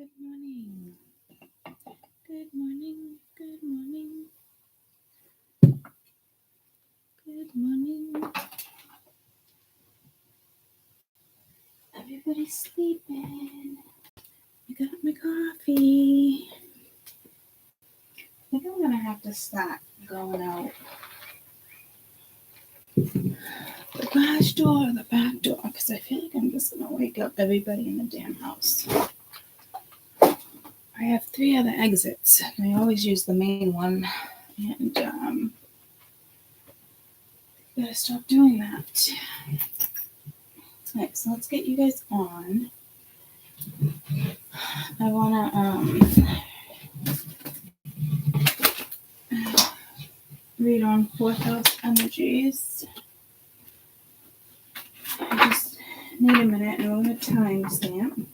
Good morning. Good morning. Good morning. Good morning. Everybody's sleeping. I got my coffee. I think I'm gonna have to start going out the garage door or the back door because I feel like I'm just gonna wake up everybody in the damn house. I have 3 other exits. And I always use the main one, and gotta stop doing that. Alright, so let's get you guys on. I wanna read on 4th house energies. I just need a minute and I'm gonna timestamp.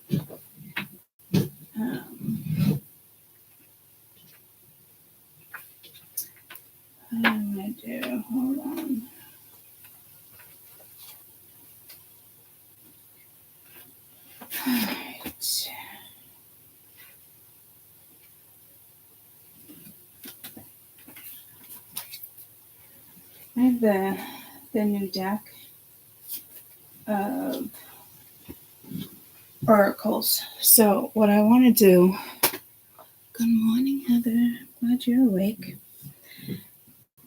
What am I gonna do? Hold on. Alright. I have the new deck of oracles. So what I want to do. Good morning, Heather. Glad you're awake.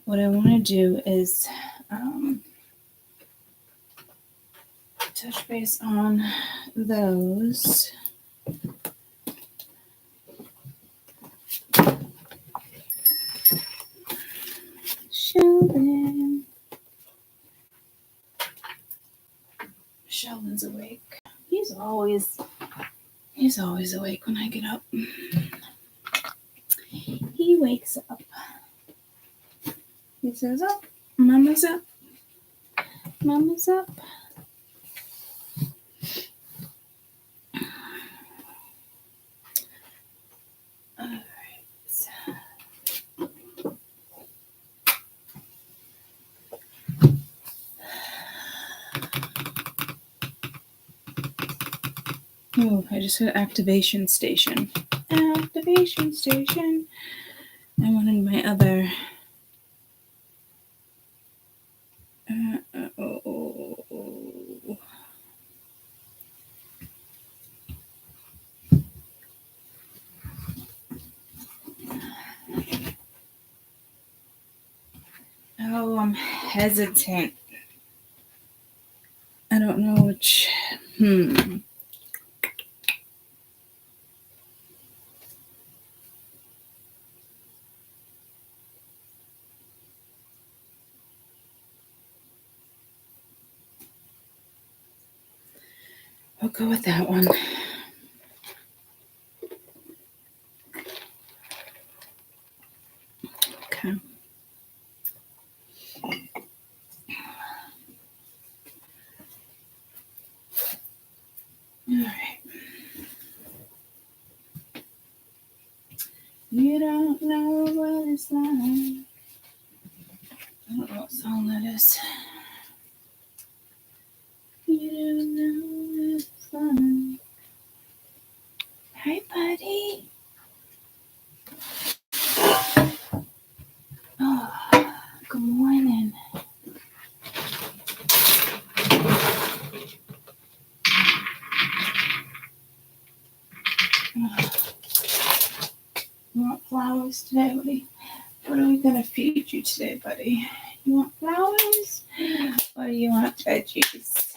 What I want to do is touch base on those. Sheldon's awake. He's always awake when I get up. He wakes up. He says, "Oh, Mama's up. Mama's up." All right. Oh, I just heard activation station. Activation station. I wanted my other. Oh, I'm hesitant. I don't know which. I'll go with that one. Okay. All right. You don't know what it's like. I don't know what song that is. You don't know what it's like. Hi, buddy. Oh, good morning. You want flowers today? What are we going to feed you today, buddy? You want flowers? Or do you want veggies?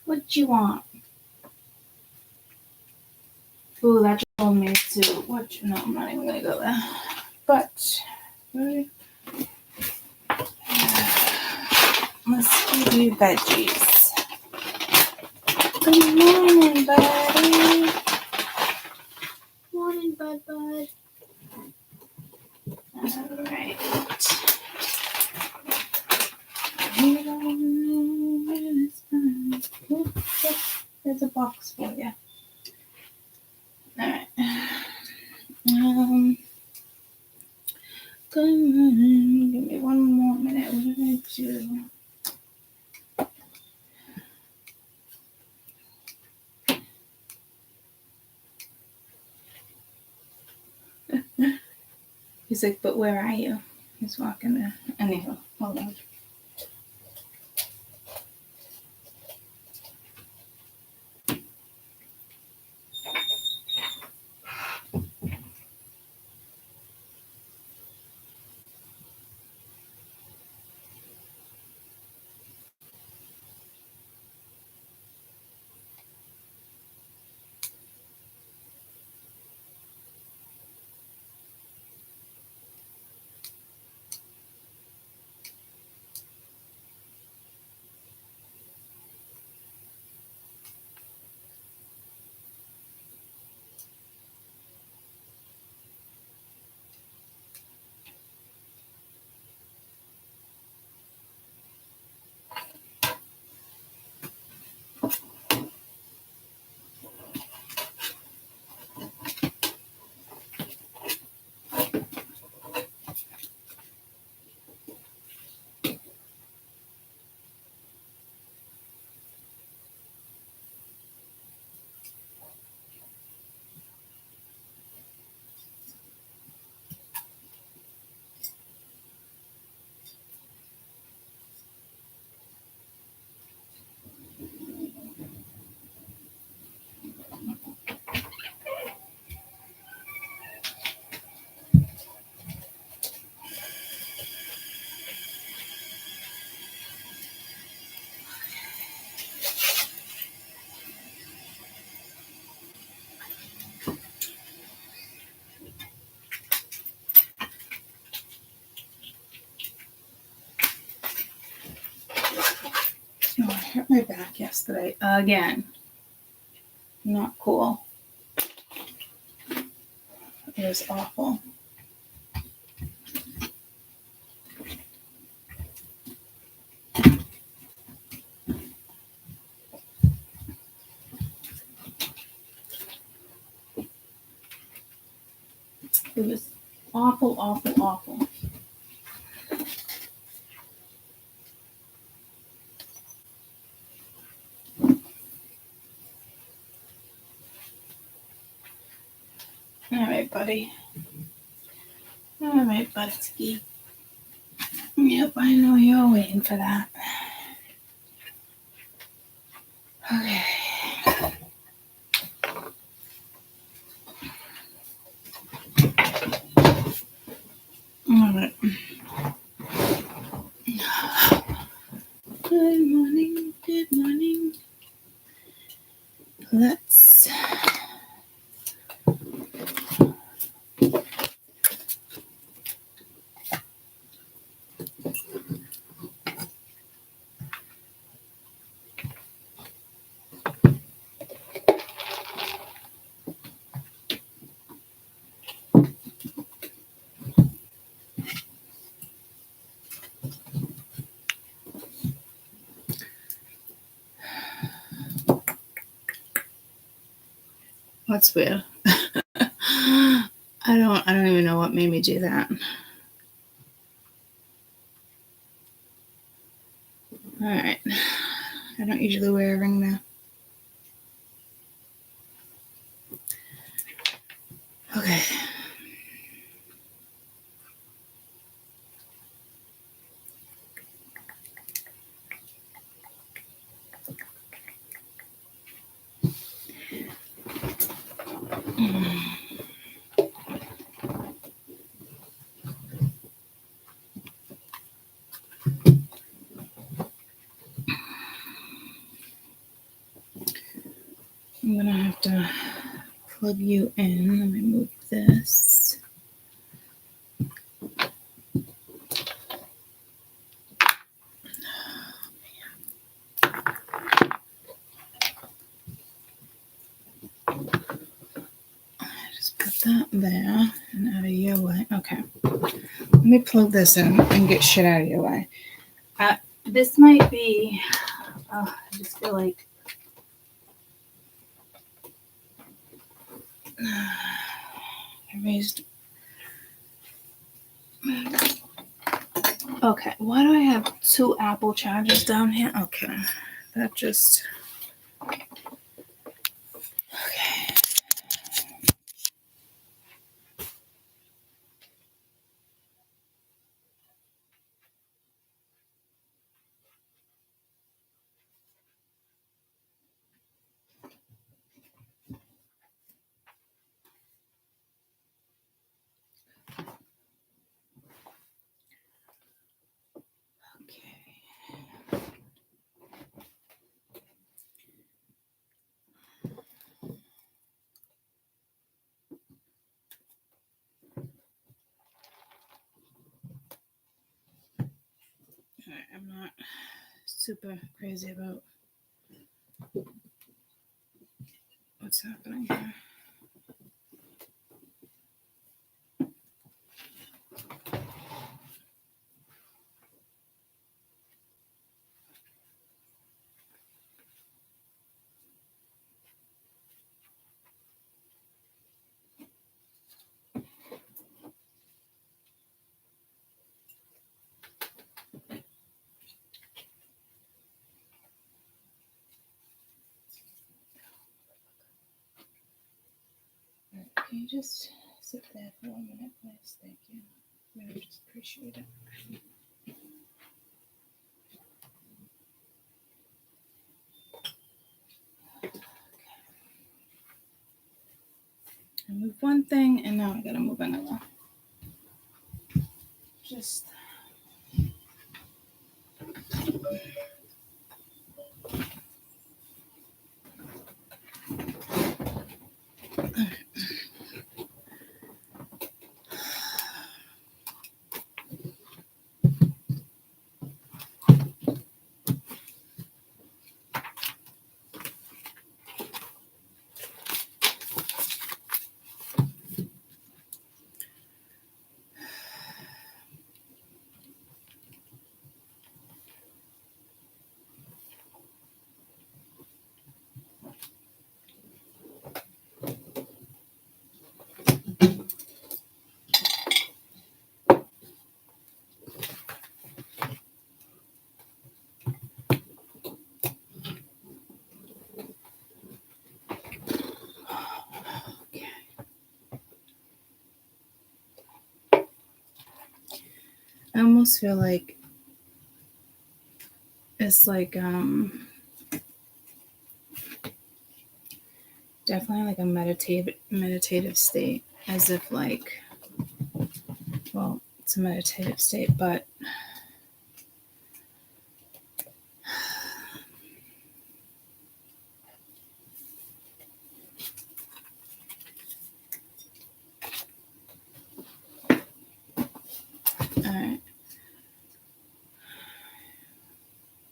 What do you want? Ooh, that just told me to what? No, I'm not even going to go there. But let's give you veggies. Good morning, buddy. Morning, bud. All right. There's a box for you. All right. Good morning. Give me one more minute. What did I do? He's like, but where are you? He's walking there. Anyhow, hold on. Oh, I hurt my back yesterday again. Not cool. It was awful. It was awful, awful, awful. All right, buddy. All right, buddy. Yep, I know you're waiting for that. Okay. All right. Good morning. Good morning. Let's That's weird. I don't even know what made me do that. All right. I don't usually wear a ring now. Okay. I'm gonna have to plug you in. Let me move this. Just put that there and out of your way. Okay. Let me plug this in and get shit out of your way. This might be. I just feel like. I raised. Okay, why do I have 2 Apple chargers down here? Okay, that just. Okay. super crazy about what's happening here. Can you just sit there for 1 minute, please? Thank you. Really just appreciate it. Okay. I moved one thing and now I gotta move another. Just I almost feel like it's like definitely like a meditative state, as if like, well, it's a meditative state, but all right.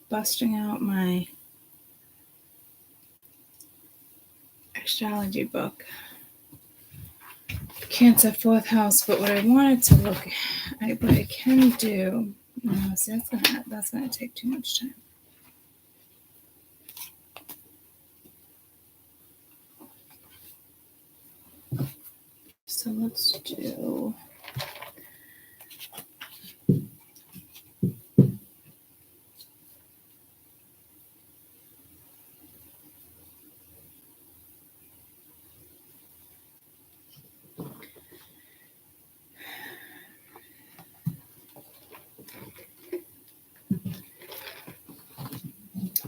Busting out my astrology book, Cancer 4th house. But what I wanted to look at, what I can do, no, see, that's gonna take too much time. So let's do.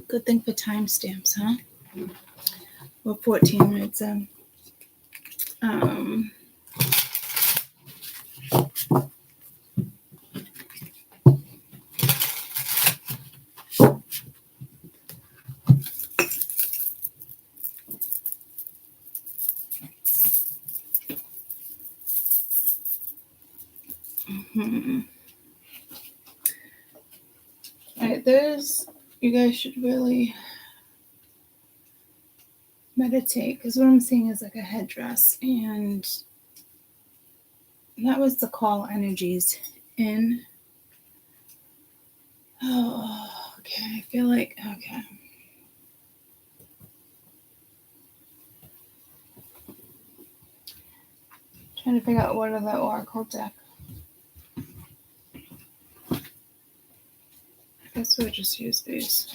Good thing for timestamps, huh? We're 14 minutes in. All right, you guys should really meditate, because what I'm seeing is like a headdress, and that was the call energies in. Oh, okay. I feel like, okay. Trying to figure out what are the oracle deck. I guess we'll just use these.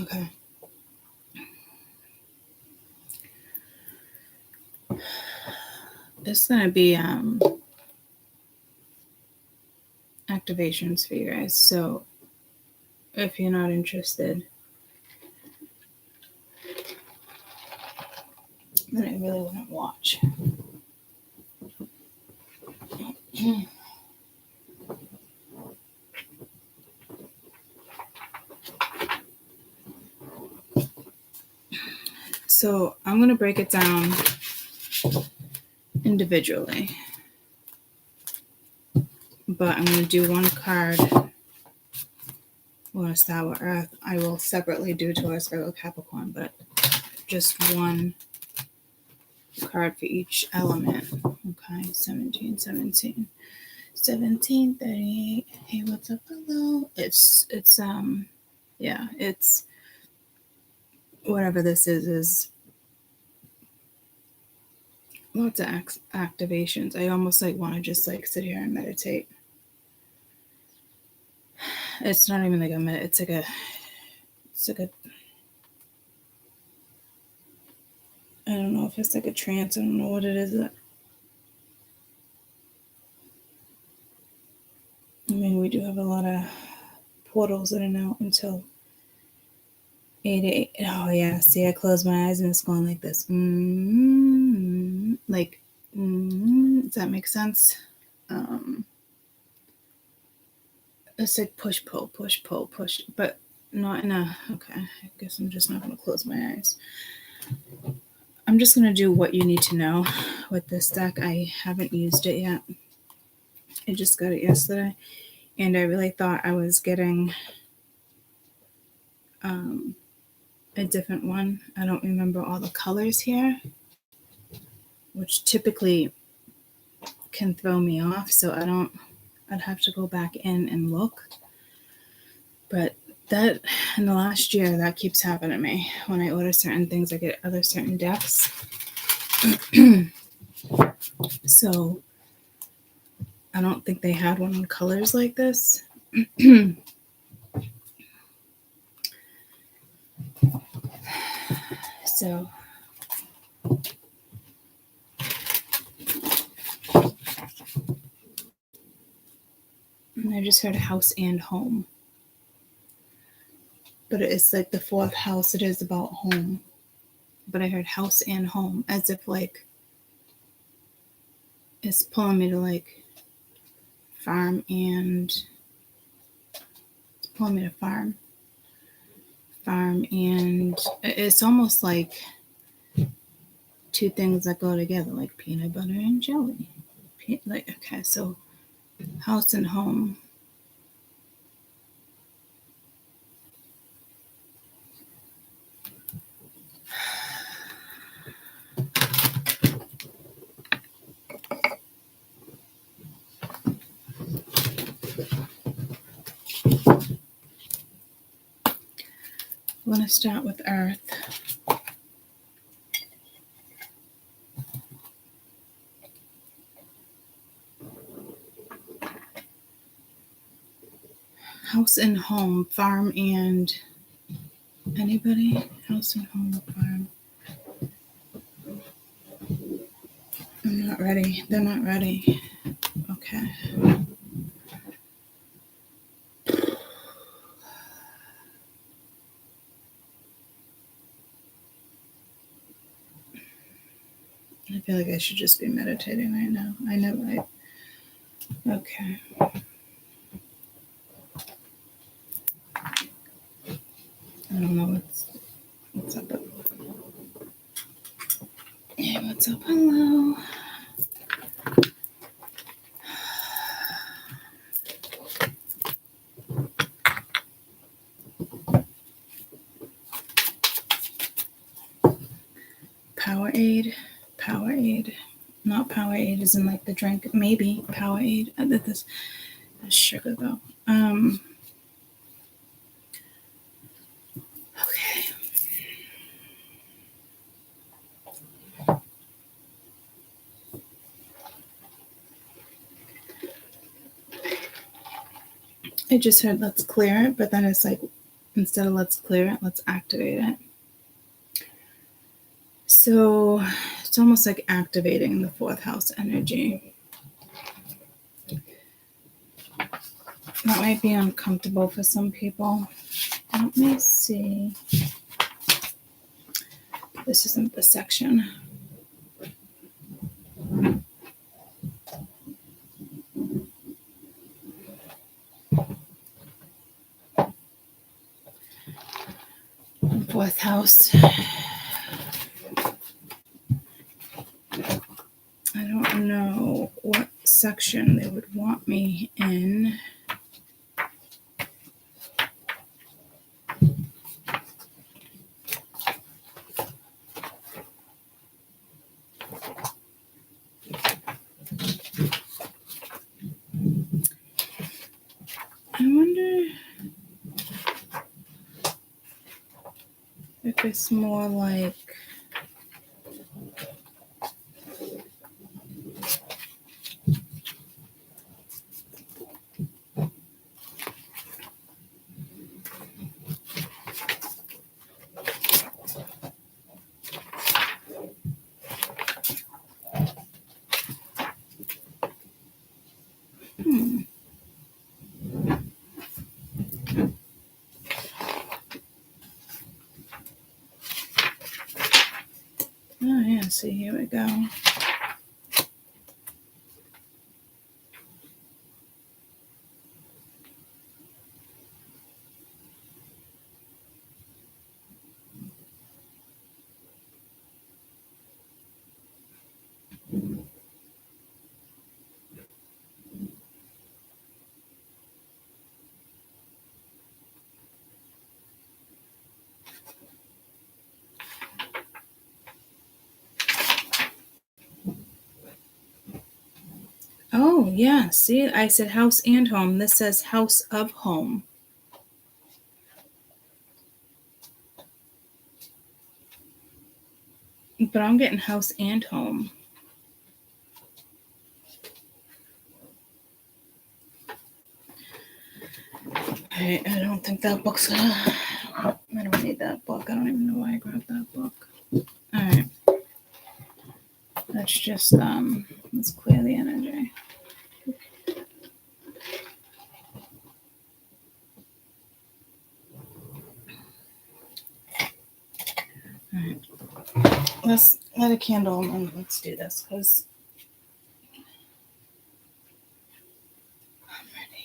Okay. It's gonna be activations for you guys. So if you're not interested, then I really wouldn't watch. So I'm gonna break it down individually, but I'm gonna do one card. We're gonna start with Earth. I will separately do Taurus, Virgo, Capricorn, but just one card for each element. Okay, 17, 38. Hey, what's up? Hello. It's yeah, it's whatever this is lots of activations. I almost like want to just like sit here and meditate. It's not even like a it's like a I don't know if it's like a trance. I don't know what it is. I mean, we do have a lot of portals in and out until 8. Oh yeah, see, I close my eyes and it's going like this. Like, does that make sense? It's like push, pull, but not in a. Okay, I guess I'm just not gonna close my eyes. I'm just gonna do what you need to know with this deck. I haven't used it yet. I just got it yesterday, and I really thought I was getting a different one. I don't remember all the colors here, which typically can throw me off. So I'd have to go back in and look. But that in the last year, that keeps happening to me. When I order certain things, I get other certain decks. So I don't think they had one on colors like this. So I just heard house and home. But it's like the fourth house, it is about home. But I heard house and home, as if like it's pulling me to like farm and it's pulling me to farm and it's almost like two things that go together, like peanut butter and jelly. Like, okay, so house and home. I'm going to start with Earth. House and home, farm and anybody? House and home, farm. I'm not ready. They're not ready. Okay. I feel like I should just be meditating right now. I know, right? Okay. I don't know what's up. Hey, what's up? Hello. Powerade. Not Powerade as in like the drink. Maybe Powerade. This sugar though. Okay. I just heard let's clear it, but then it's like Instead of let's clear it, let's activate it. So it's almost like activating the fourth house energy. That might be uncomfortable for some people. Let me see. This isn't the section. Fourth house. I don't know what section they would want me in. I wonder if it's more like oh yeah, see, here we go. Oh, yeah. See, I said house and home. This says house of home. But I'm getting house and home. I don't think that book's gonna... I don't need that book. I don't even know why I grabbed that book. All right. Let's just, let's clear the energy. All right. Let's light a candle and let's do this because I'm ready.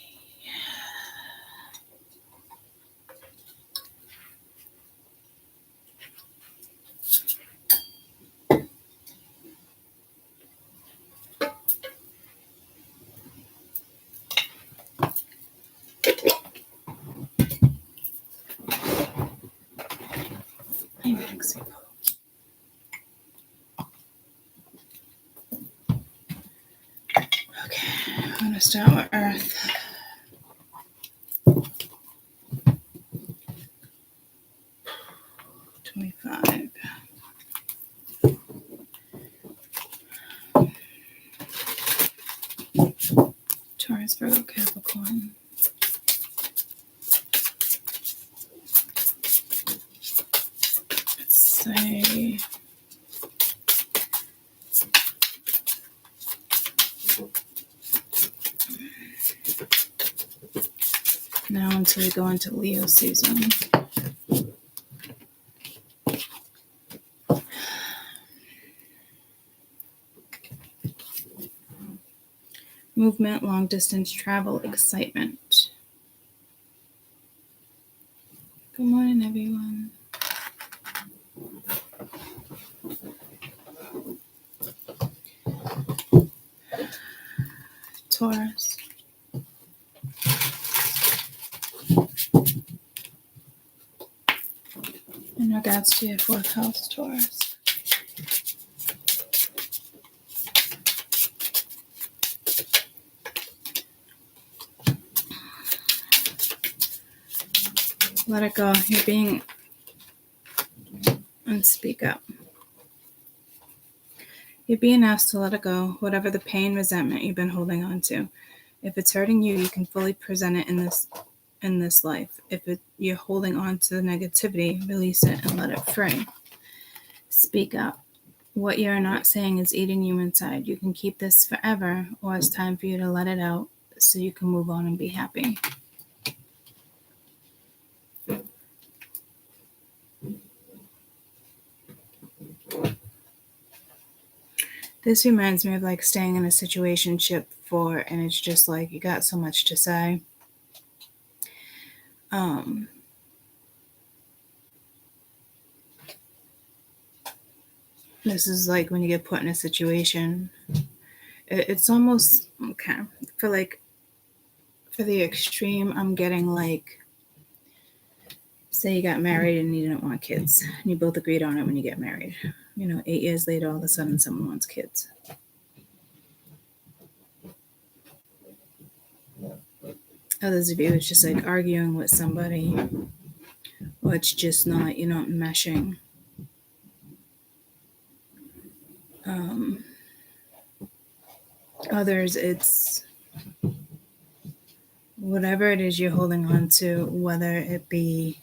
Okay, I'm going to start with Earth. Taurus, Virgo, Capricorn. Let's say now until we go into Leo season. Movement, long distance travel, excitement. Good morning, everyone. Taurus. In regards to your fourth house, Taurus. Let it go. You're being... And speak up. You're being asked to let it go, whatever the pain, resentment you've been holding on to. If it's hurting you, you can fully present it in this in this life. If you're holding on to the negativity, release it and let it free. Speak up. What you're not saying is eating you inside. You can keep this forever, or it's time for you to let it out so you can move on and be happy. This reminds me of like staying in a situationship and it's just like you got so much to say. This is like when you get put in a situation. It's almost okay for the extreme. I'm getting like, say you got married and you didn't want kids, and you both agreed on it when you get married. 8 years later, all of a sudden, someone wants kids. Others of you, it's just like arguing with somebody, or it's just not, you're not meshing. Others, it's whatever it is you're holding on to, whether it be,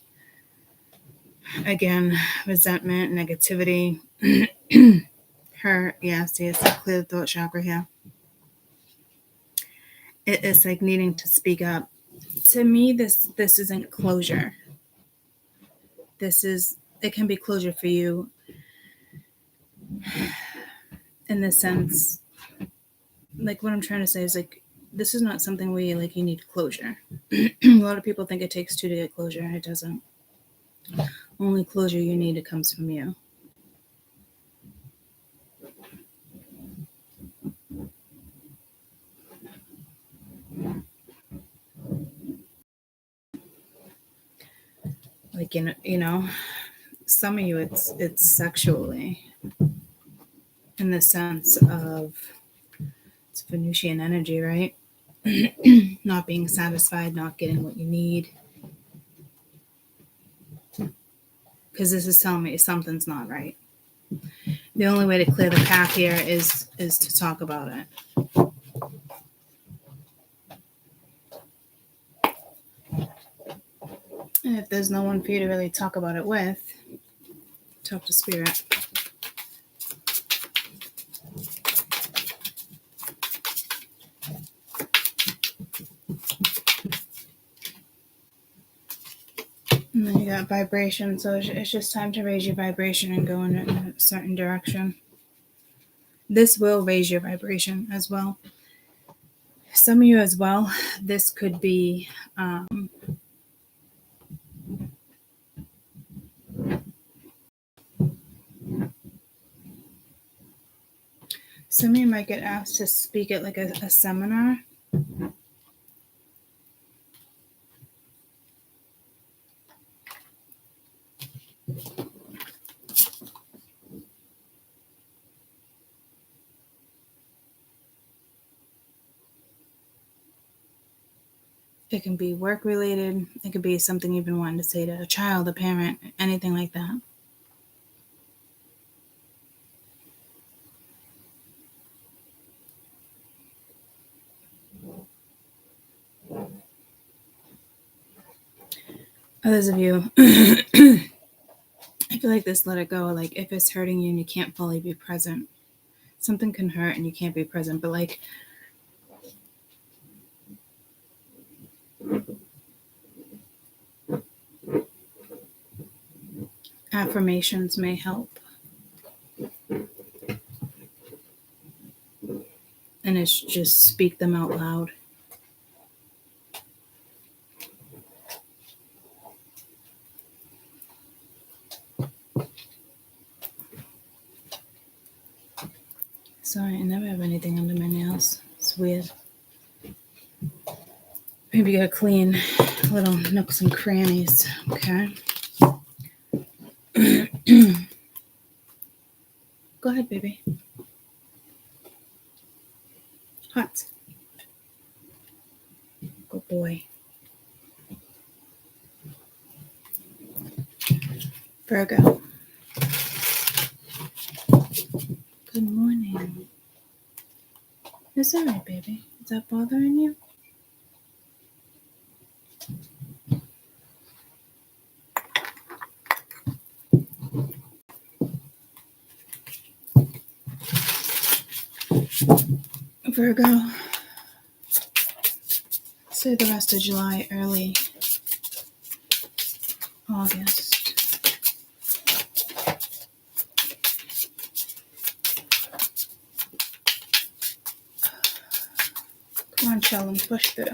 again, resentment, negativity, hurt. Yes, clear the throat chakra here. It's like needing to speak up. To me, this isn't closure. It can be closure for you in the sense, like what I'm trying to say is like, this is not something where you need closure. A lot of people think it takes two to get closure. It doesn't. Only closure you need, it comes from you. Like, some of you, it's sexually, in the sense of it's Venusian energy, right? Not being satisfied, not getting what you need. Because this is telling me something's not right. The only way to clear the path here is to talk about it. And if there's no one for you to really talk about it with, talk to Spirit. And then you got vibration, so it's just time to raise your vibration and go in a certain direction. This will raise your vibration as well. Some of you as well, this could be some of you might get asked to speak at like a seminar. It can be work related. It could be something you've been wanting to say to a child, a parent, anything like that. Others of you, I feel like this let it go. Like if it's hurting you and you can't fully be present, something can hurt and you can't be present, but like affirmations may help. And it's just speak them out loud. Sorry, I never have anything under my nails. It's weird. Maybe gotta clean little nooks and crannies, okay? Go ahead, baby. Hot. Good boy. Virgo. Good morning. It's all right, baby. Is that bothering you? Virgo, say the rest of July, early August. Come on, Sheldon, push through.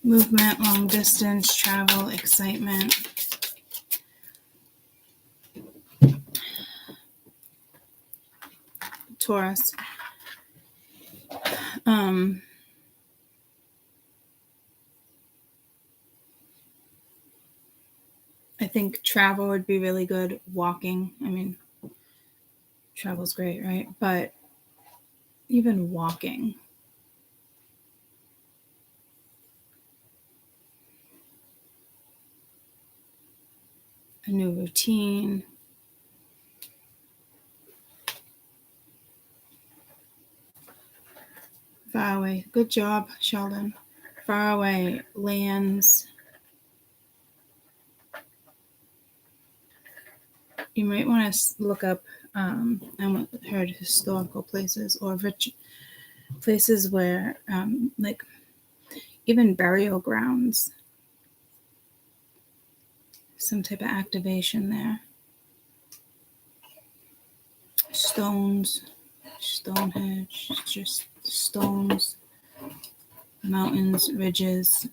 Movement, long distance, travel, excitement. Taurus. I think travel would be really good. Walking. I mean, travel's great, right? But even walking. A new routine. Far away. Good job, Sheldon. Far away lands. You might want to look up, I heard historical places or rich places where, like, even burial grounds. Some type of activation there. Stones, Stonehenge, just stones, mountains, ridges,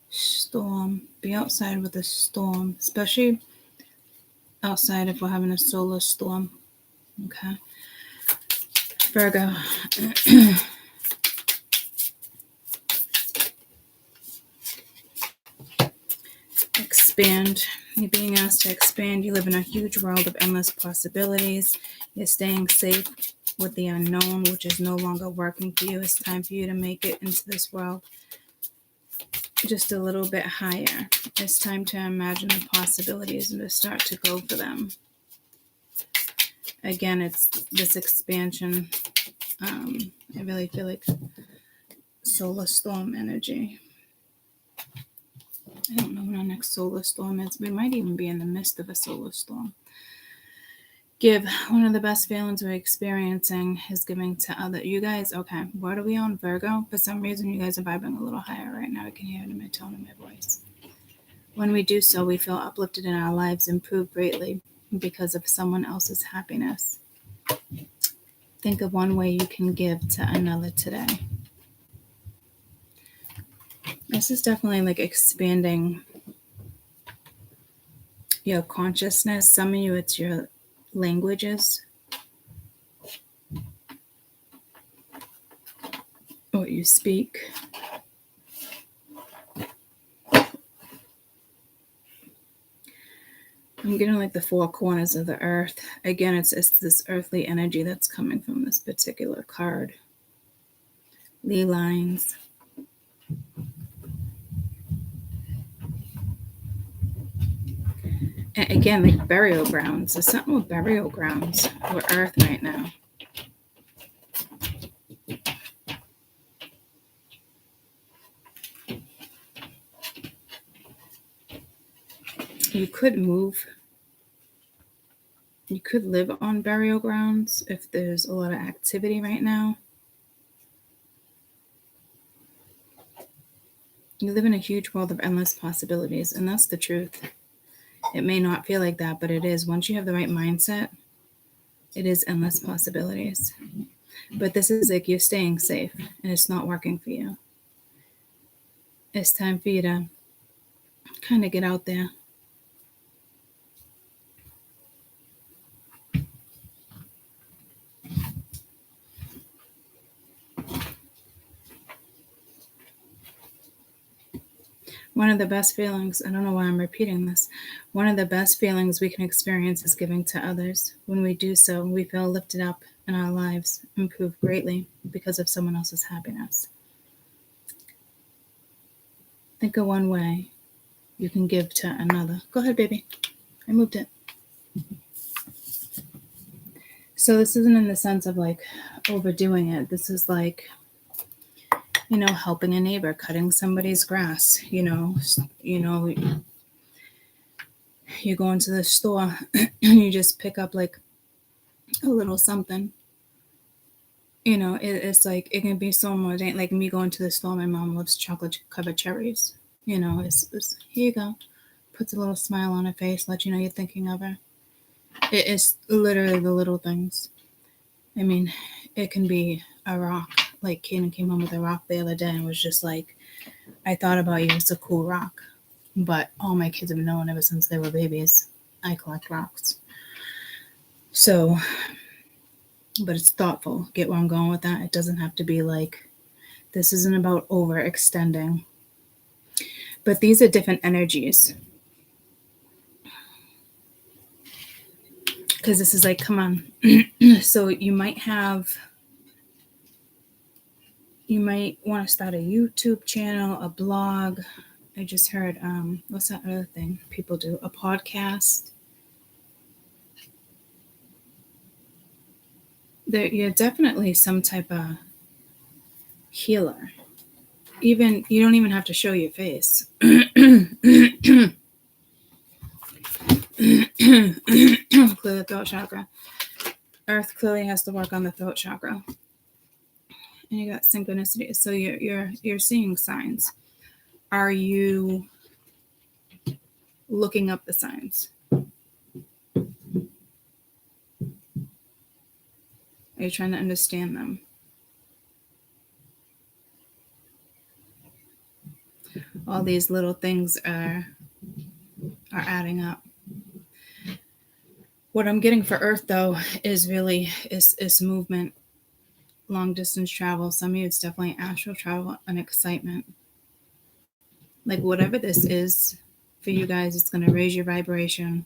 storm. Be outside with a storm, especially outside if we're having a solar storm. Okay. Virgo. Expand. You're being asked to expand. You live in a huge world of endless possibilities. You're staying safe with the unknown, which is no longer working for you. It's time for you to make it into this world just a little bit higher. It's time to imagine the possibilities and to start to go for them. Again, it's this expansion. I really feel like solar storm energy. I don't know when our next solar storm is. We might even be in the midst of a solar storm. Give. One of the best feelings we're experiencing is giving to other. You guys, okay, what are we on, Virgo? For some reason, you guys are vibing a little higher right now. I can hear it in my tone of my voice. When we do so, we feel uplifted in our lives, improve greatly because of someone else's happiness. Think of one way you can give to another today. This is definitely like expanding your consciousness. Some of you, it's your languages, what you speak. I'm getting like the four corners of the earth. Again, it's this earthly energy that's coming from this particular card. Lee lines. And again, like burial grounds. There's something with burial grounds or earth right now. You could move. You could live on burial grounds if there's a lot of activity right now. You live in a huge world of endless possibilities, and that's the truth. It may not feel like that, but it is. Once you have the right mindset, it is endless possibilities. But this is like you're staying safe, and it's not working for you. It's time for you to kind of get out there. One of the best feelings, I don't know why I'm repeating this, one of the best feelings we can experience is giving to others. When we do so, we feel lifted up and our lives improve greatly because of someone else's happiness. Think of one way you can give to another. Go ahead, baby. I moved it. So this isn't in the sense of like overdoing it. This is like helping a neighbor, cutting somebody's grass, you go into the store and you just pick up like a little something. It's like, it can be so mundane. Like me going to the store, my mom loves chocolate covered cherries. It's here you go. Puts a little smile on her face, let you know you're thinking of her. It is literally the little things. I mean, it can be a rock. Like Kaden came home with a rock the other day and was just like, I thought about you, it's a cool rock. But all my kids have known ever since they were babies, I collect rocks. So, but it's thoughtful. Get where I'm going with that? It doesn't have to be like, this isn't about overextending. But these are different energies. Because this is like, come on. So you might want to start a YouTube channel, a blog. I just heard, what's that other thing people do? A podcast. You're definitely some type of healer. Even you don't even have to show your face. Clear the throat chakra. Earth clearly has to work on the throat chakra. And you got synchronicity. So you're seeing signs. Are you looking up the signs? Are you trying to understand them? All these little things are adding up. What I'm getting for Earth, though, is really is movement, long distance travel. Some of you, it's definitely astral travel and excitement. Like whatever this is for you guys, it's going to raise your vibration.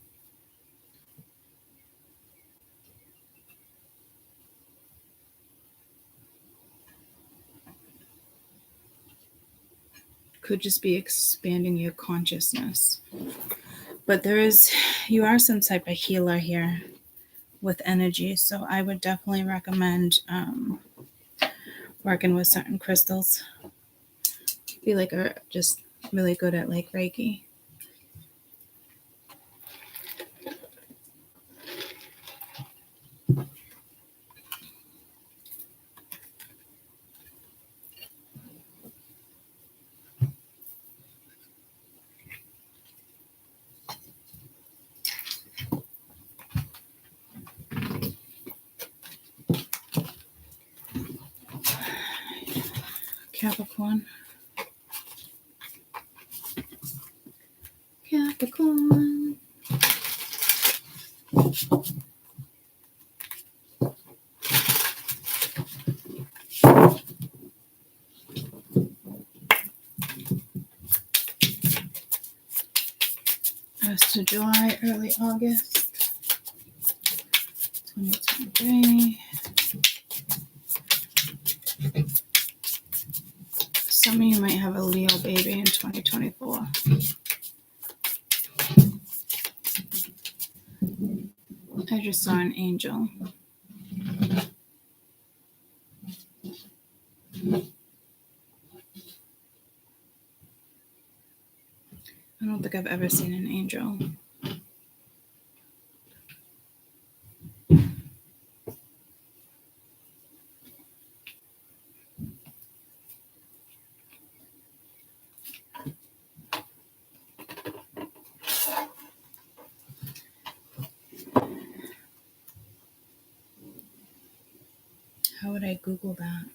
Could just be expanding your consciousness. But you are some type of healer here with energy. So I would definitely recommend working with certain crystals. I feel like are just really good at like Reiki. Capricorn. Capricorn. As to July, early August 2023. Some of you might have a Leo baby in 2024. I just saw an angel. I don't think I've ever seen an angel. How would I Google that?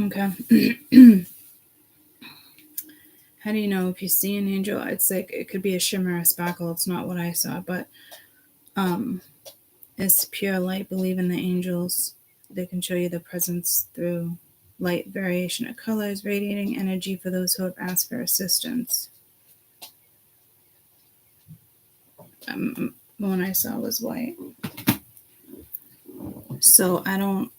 Okay. How do you know if you see an angel? It's like it could be a shimmer, a sparkle. It's not what I saw, but it's pure light. Believe in the angels. They can show you the presence through light, variation of colors, radiating energy for those who have asked for assistance. The one I saw was white. So I don't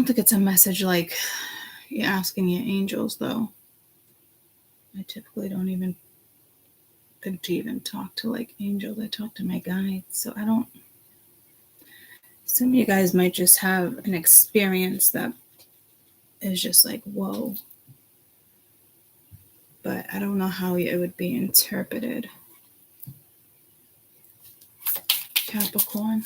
think it's a message like you're asking your angels, though. I typically don't even think to even talk to like angels. I talk to my guides. So I don't. Some of you guys might just have an experience that is just like, whoa. But I don't know how it would be interpreted. Capricorn.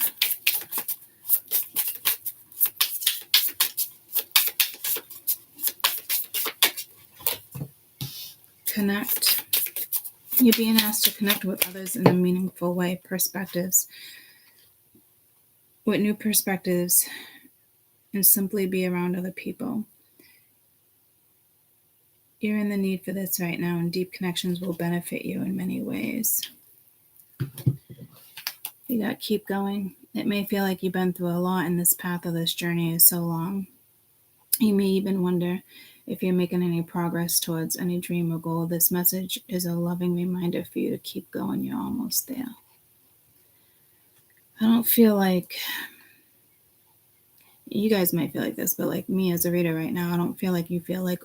Connect. You're being asked to connect with others in a meaningful way. Perspectives. With new perspectives and simply be around other people. You're in the need for this right now, and deep connections will benefit you in many ways. You got to keep going. It may feel like you've been through a lot, and this path of this journey is so long. You may even wonder if you're making any progress towards any dream or goal. This message is a loving reminder for you to keep going. You're almost there. I don't feel like, you guys might feel like this, but like me as a reader right now, I don't feel like you feel like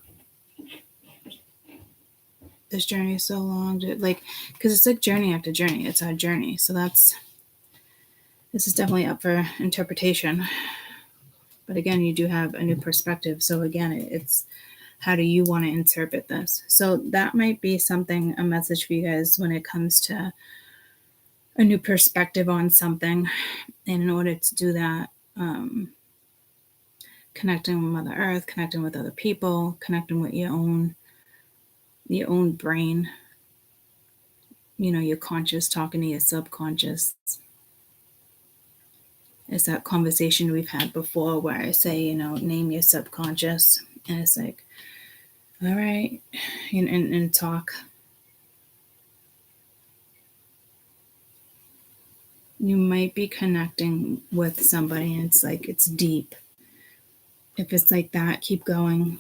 this journey is so long. Like, because it's like journey after journey. It's our journey. So this is definitely up for interpretation. But again, you do have a new perspective. So again, it's how do you want to interpret this? So that might be something, a message for you guys when it comes to a new perspective on something. And in order to do that, connecting with Mother Earth, connecting with other people, connecting with your own brain, your conscious talking to your subconscious. It's that conversation we've had before where I say, name your subconscious. And it's like, all right, and talk. You might be connecting with somebody and it's like, it's deep. If it's like that, keep going.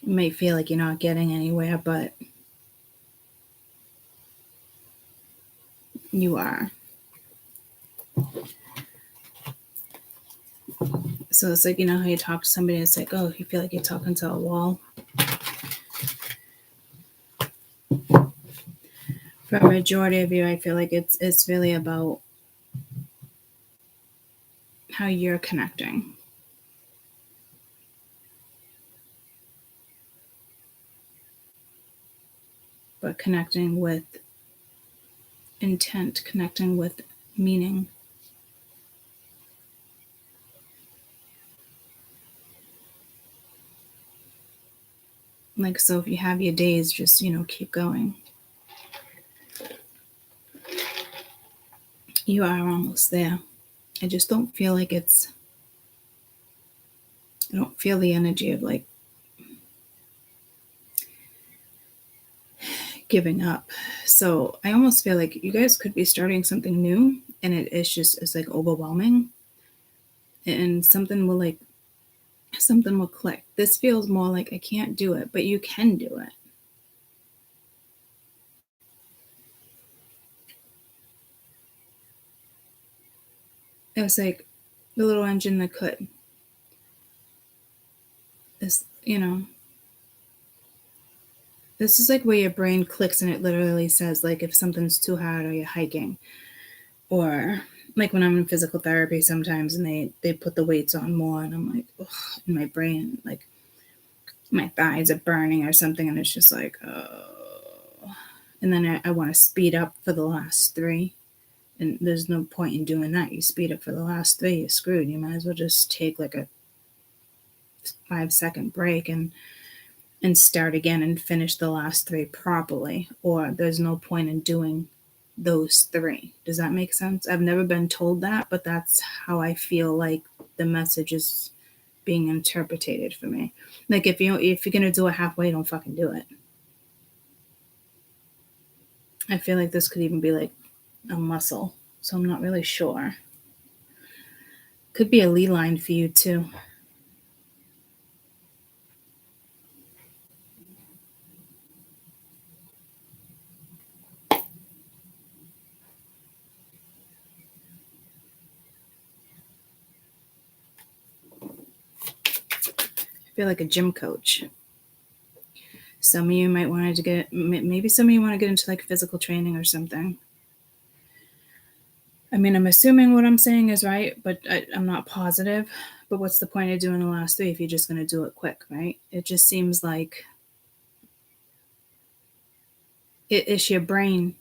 You might feel like you're not getting anywhere, but you are. So it's like, how you talk to somebody, it's like, oh, you feel like you're talking to a wall. For a majority of you, I feel like it's really about how you're connecting. But connecting with intent, connecting with meaning. Like, so if you have your days, just, keep going. You are almost there. I just don't feel like I don't feel the energy of like giving up. So I almost feel like you guys could be starting something new and it's like overwhelming and something will click. This feels more like I can't do it, but you can do it. It was like the little engine that could. This, this is like where your brain clicks and it literally says like if something's too hard or you're hiking, or like when I'm in physical therapy sometimes and they put the weights on more and I'm like, ugh, in my brain, like my thighs are burning or something and it's just like, oh. And then I want to speed up for the last 3. And there's no point in doing that. You speed up for the last 3, you're screwed. You might as well just take like a 5-second break and start again and finish the last 3 properly. Or there's no point in doing those 3. Does that make sense? I've never been told that, but that's how I feel like the message is being interpreted for me. Like if you're gonna do it halfway, don't fucking do it. I feel like this could even be like a muscle, so I'm not really sure. Could be a Lee line for you too. feel like a gym coach. Some of you might want to get, maybe some of you want to get into like physical training or something. I mean, I'm assuming what I'm saying is right, but I'm not positive. But what's the point of doing the last 3 if you're just going to do it quick, right? It just seems like it's your brain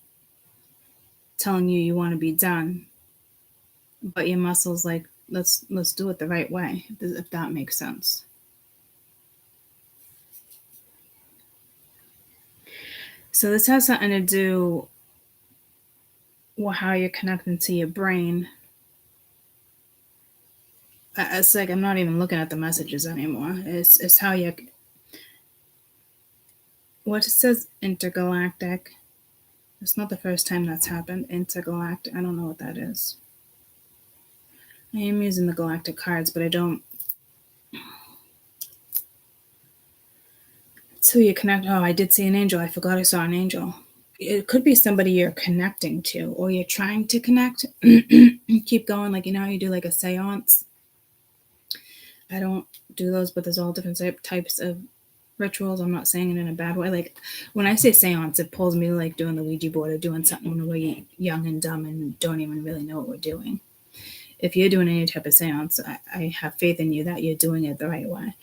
telling you want to be done, but your muscles like, let's do it the right way, if that makes sense. So this has something to do with how you're connecting to your brain. It's like I'm not even looking at the messages anymore. It's how you. What it says intergalactic. It's not the first time that's happened. Intergalactic. I don't know what that is. I am using the galactic cards, but I don't. It's who you connect. Oh, I did see an angel. I forgot I saw an angel. It could be somebody you're connecting to, or you're trying to connect. Keep going, like, you know how you do like a seance. I don't do those, but there's all different types of rituals. I'm not saying it in a bad way. Like when I say seance, it pulls me to like doing the Ouija board or doing something when we're young and dumb and don't even really know what we're doing. If you're doing any type of seance, I have faith in you that you're doing it the right way.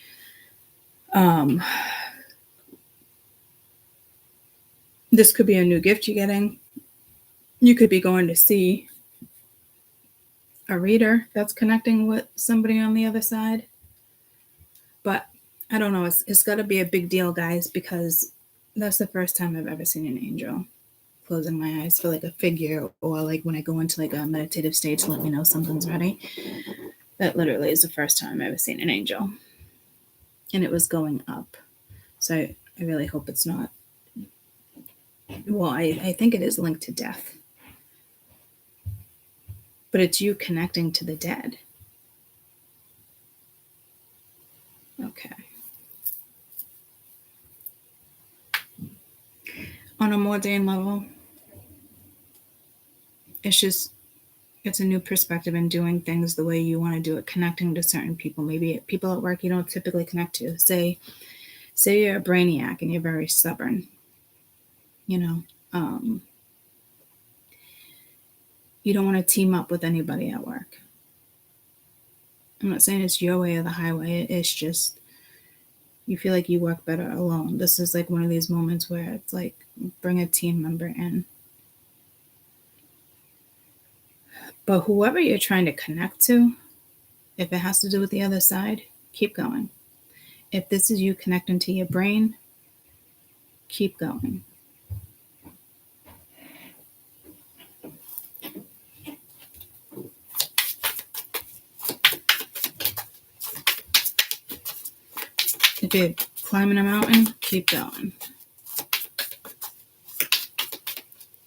This could be a new gift you're getting. You could be going to see a reader that's connecting with somebody on the other side. But I don't know. It's got to be a big deal, guys, because that's the first time I've ever seen an angel. Closing my eyes for like a figure, or like when I go into like a meditative state to let me know something's ready. That literally is the first time I've ever seen an angel. And it was going up. So I really hope it's not. Well, I think it is linked to death. But it's you connecting to the dead. Okay. On a mundane level, it's a new perspective in doing things the way you want to do it, connecting to certain people. Maybe people at work you don't typically connect to. Say you're a brainiac and you're very stubborn. You know, you don't want to team up with anybody at work. I'm not saying it's your way or the highway. It's just you feel like you work better alone. This is like one of these moments where it's like bring a team member in. But whoever you're trying to connect to, if it has to do with the other side, keep going. If this is you connecting to your brain, keep going. If you're climbing a mountain, keep going.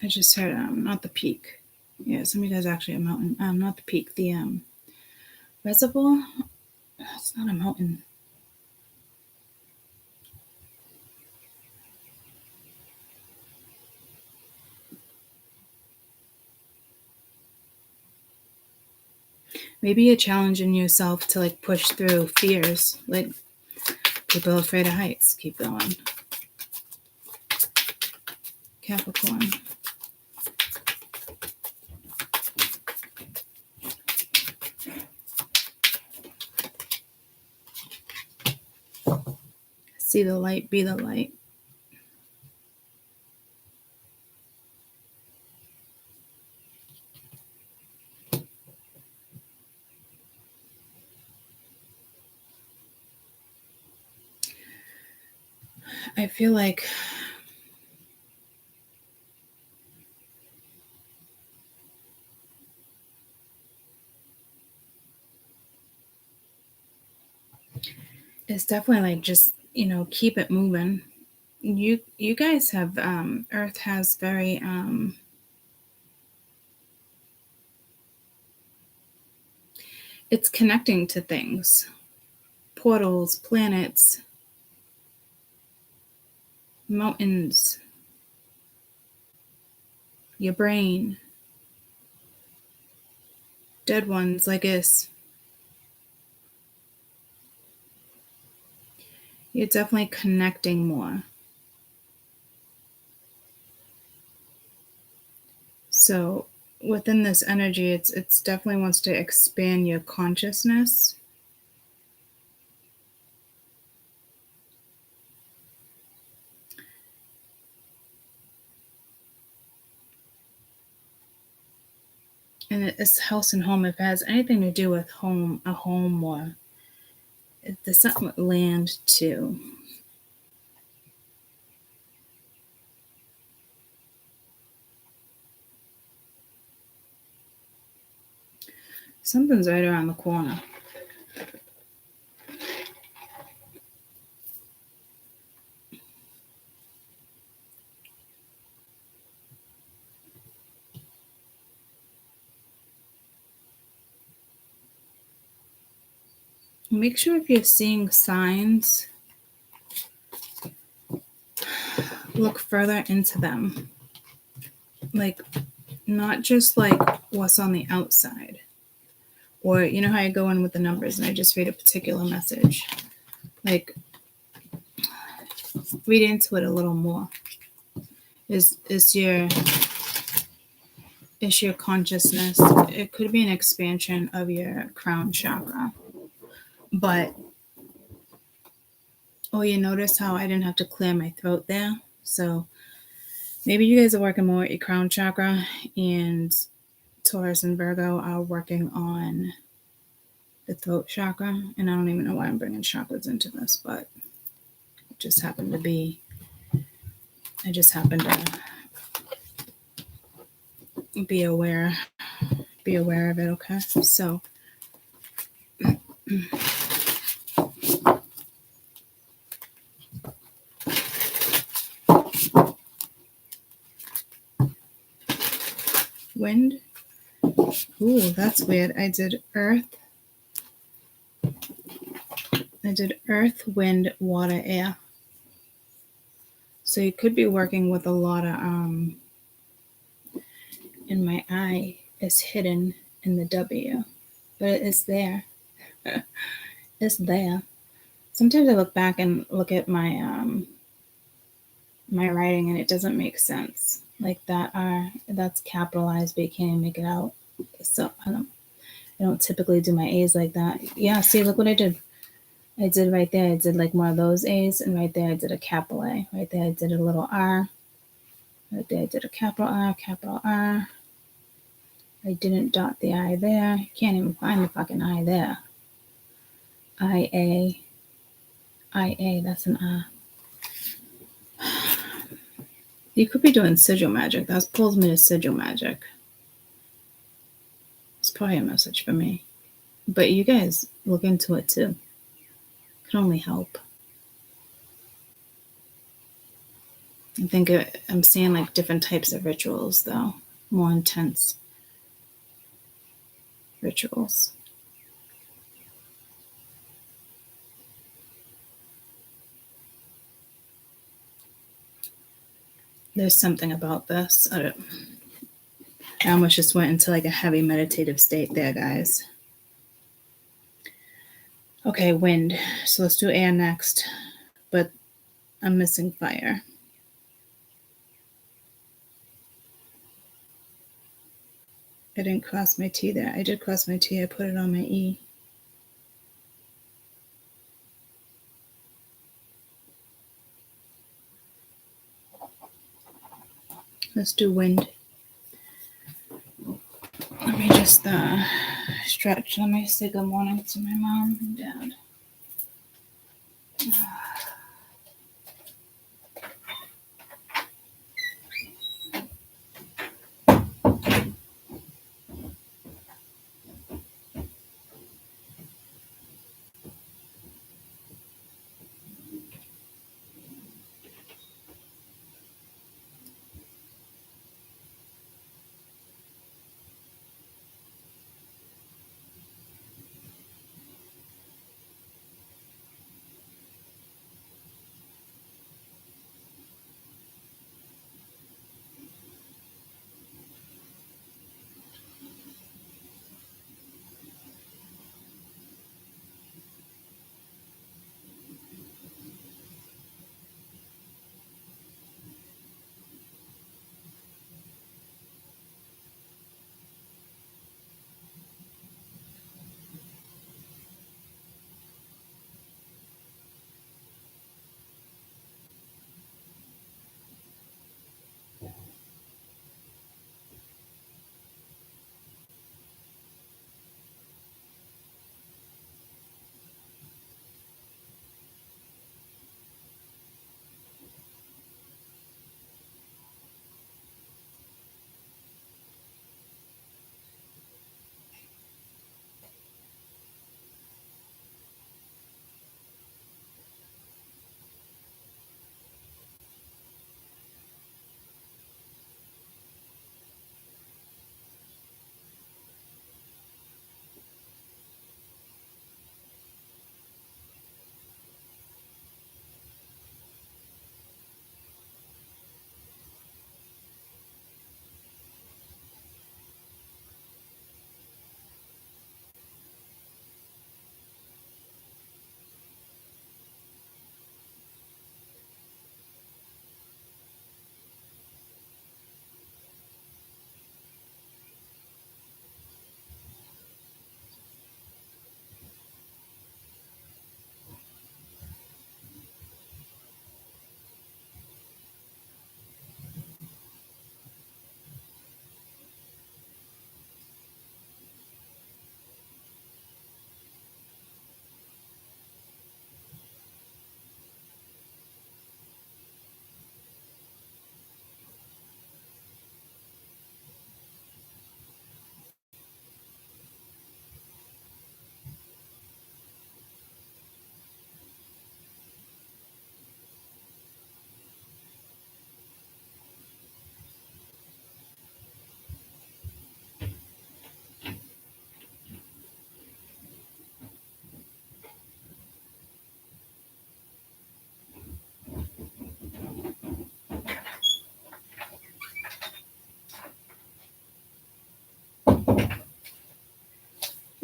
I just heard not the peak. Yeah, some of you guys are actually a mountain. Not the peak, the reservoir. It's not a mountain. Maybe you're challenging yourself to like push through fears. Like people afraid of heights. Keep going. Capricorn. See the light, be the light. I feel like it's definitely like just, keep it moving. You guys have Earth has very it's connecting to things. Portals, planets, mountains, your brain, dead ones like us. You're definitely connecting more. So within this energy, it's definitely wants to expand your consciousness. And it's house and home. If it has anything to do with home, a home, or there's something with land too. Something's right around the corner. Make sure if you're seeing signs, look further into them. Like, not just like what's on the outside. Or, you know how I go in with the numbers and I just read a particular message? Like, read into it a little more. Is your consciousness. It could be an expansion of your crown chakra. But, you notice how I didn't have to clear my throat there? So maybe you guys are working more at your crown chakra, and Taurus and Virgo are working on the throat chakra. And I don't even know why I'm bringing chakras into this, but it just happened to be, I just happened to be aware of it. Okay, so wind. Ooh, that's weird. I did earth, wind, water, air. So you could be working with a lot of and my eye is hidden in the W, but it's there. It's there. Sometimes I look back and look at my my writing and it doesn't make sense. Like that that's capitalized, but you can't even make it out. So I don't typically do my A's like that. Yeah, see, look what I did. I did right there. I did like more of those A's, and right there I did a capital A. Right there I did a little R. Right there I did a capital R, capital R. I didn't dot the I there. You can't even find the fucking I there. IA, that's an R. You could be doing sigil magic. That pulls me to sigil magic. It's probably a message for me. But you guys look into it too. It can only help. I think I'm seeing like different types of rituals though. More intense rituals. There's something about this. I almost just went into like a heavy meditative state there, guys. Okay, wind. So let's do air next. But I'm missing fire. I didn't cross my T there. I did cross my T. I put it on my E. Let's do wind. Let me just stretch. Let me say good morning to my mom and dad.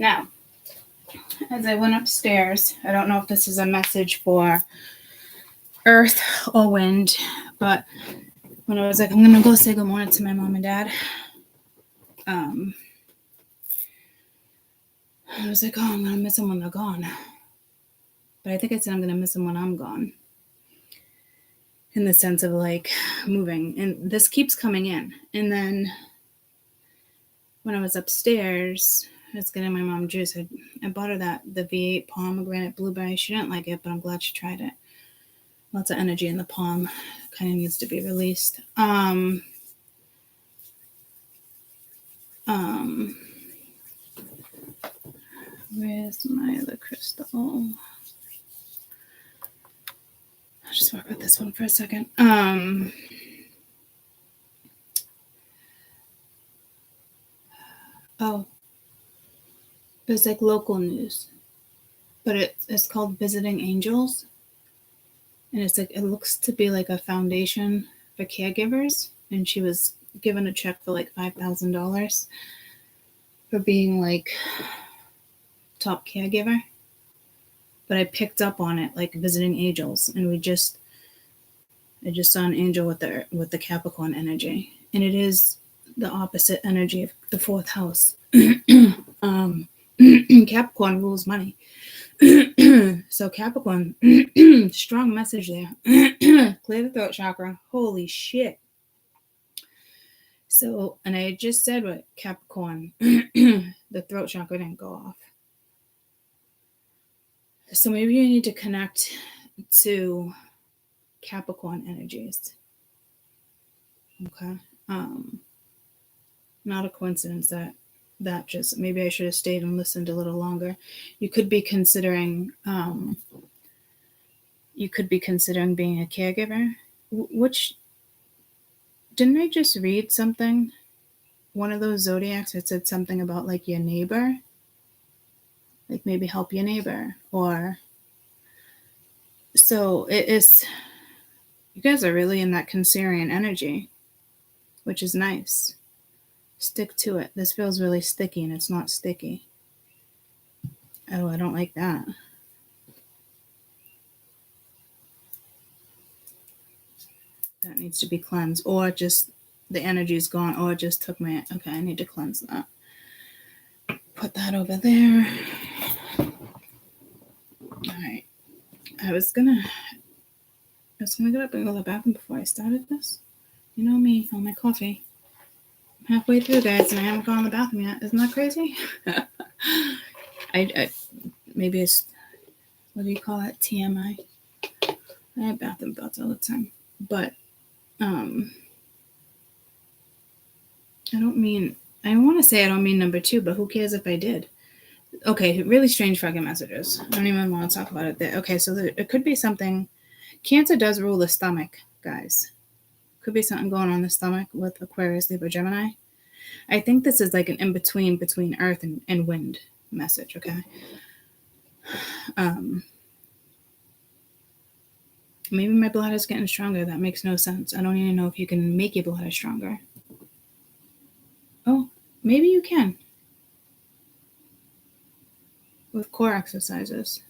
Now, as I went upstairs, I don't know if this is a message for earth or wind, but when I was like, I'm gonna go say good morning to my mom and dad, I was like, oh, I'm gonna miss them when they're gone. But I think I said I'm gonna miss them when I'm gone. In the sense of like moving. And this keeps coming in. And then when I was upstairs, I was getting my mom juice. I bought her the V8 pomegranate blueberry. She didn't like it, but I'm glad she tried it. Lots of energy in the palm. Kind of needs to be released. Where's my other crystal? I'll just work with this one for a second. Oh, there's like local news, but it's called Visiting Angels, and it's like it looks to be like a foundation for caregivers, and she was given a check for like $5,000 for being like top caregiver. But I picked up on it like Visiting Angels, and I just saw an angel with the Capricorn energy, and it is the opposite energy of the fourth house. Capricorn rules money. So Capricorn, strong message there. Clear the throat chakra. Holy shit. So, and I just said with Capricorn, the throat chakra didn't go off. So maybe you need to connect to Capricorn energies. Okay. Not a coincidence that just maybe I should have stayed and listened a little longer. You could be considering being a caregiver. Which didn't I just read something? One of those zodiacs that said something about like your neighbor, like maybe help your neighbor, or so it is. You guys are really in that Cancerian energy, which is nice. Stick to it. This feels really sticky and it's not sticky. Oh, I don't like that. That needs to be cleansed, or just the energy is gone, or it just took my. Okay, I need to cleanse that. Put that over there. All right. I was gonna get up and go to the bathroom before I started this. You know me, on my coffee. I'm halfway through, guys, and I haven't gone to the bathroom yet. Isn't that crazy? I maybe it's, what do you call it? TMI. I have bathroom thoughts all the time, but I don't mean number 2, but who cares if I did? Okay, really strange fucking messages. I don't even want to talk about it there. Okay, so it could be something. Cancer does rule the stomach, guys. Could be something going on in the stomach with Aquarius, Libra, Gemini. I think this is like an in-between between earth and wind message, okay? Maybe my bladder's getting stronger. That makes no sense. I don't even know if you can make your bladder stronger. Oh, maybe you can. With core exercises.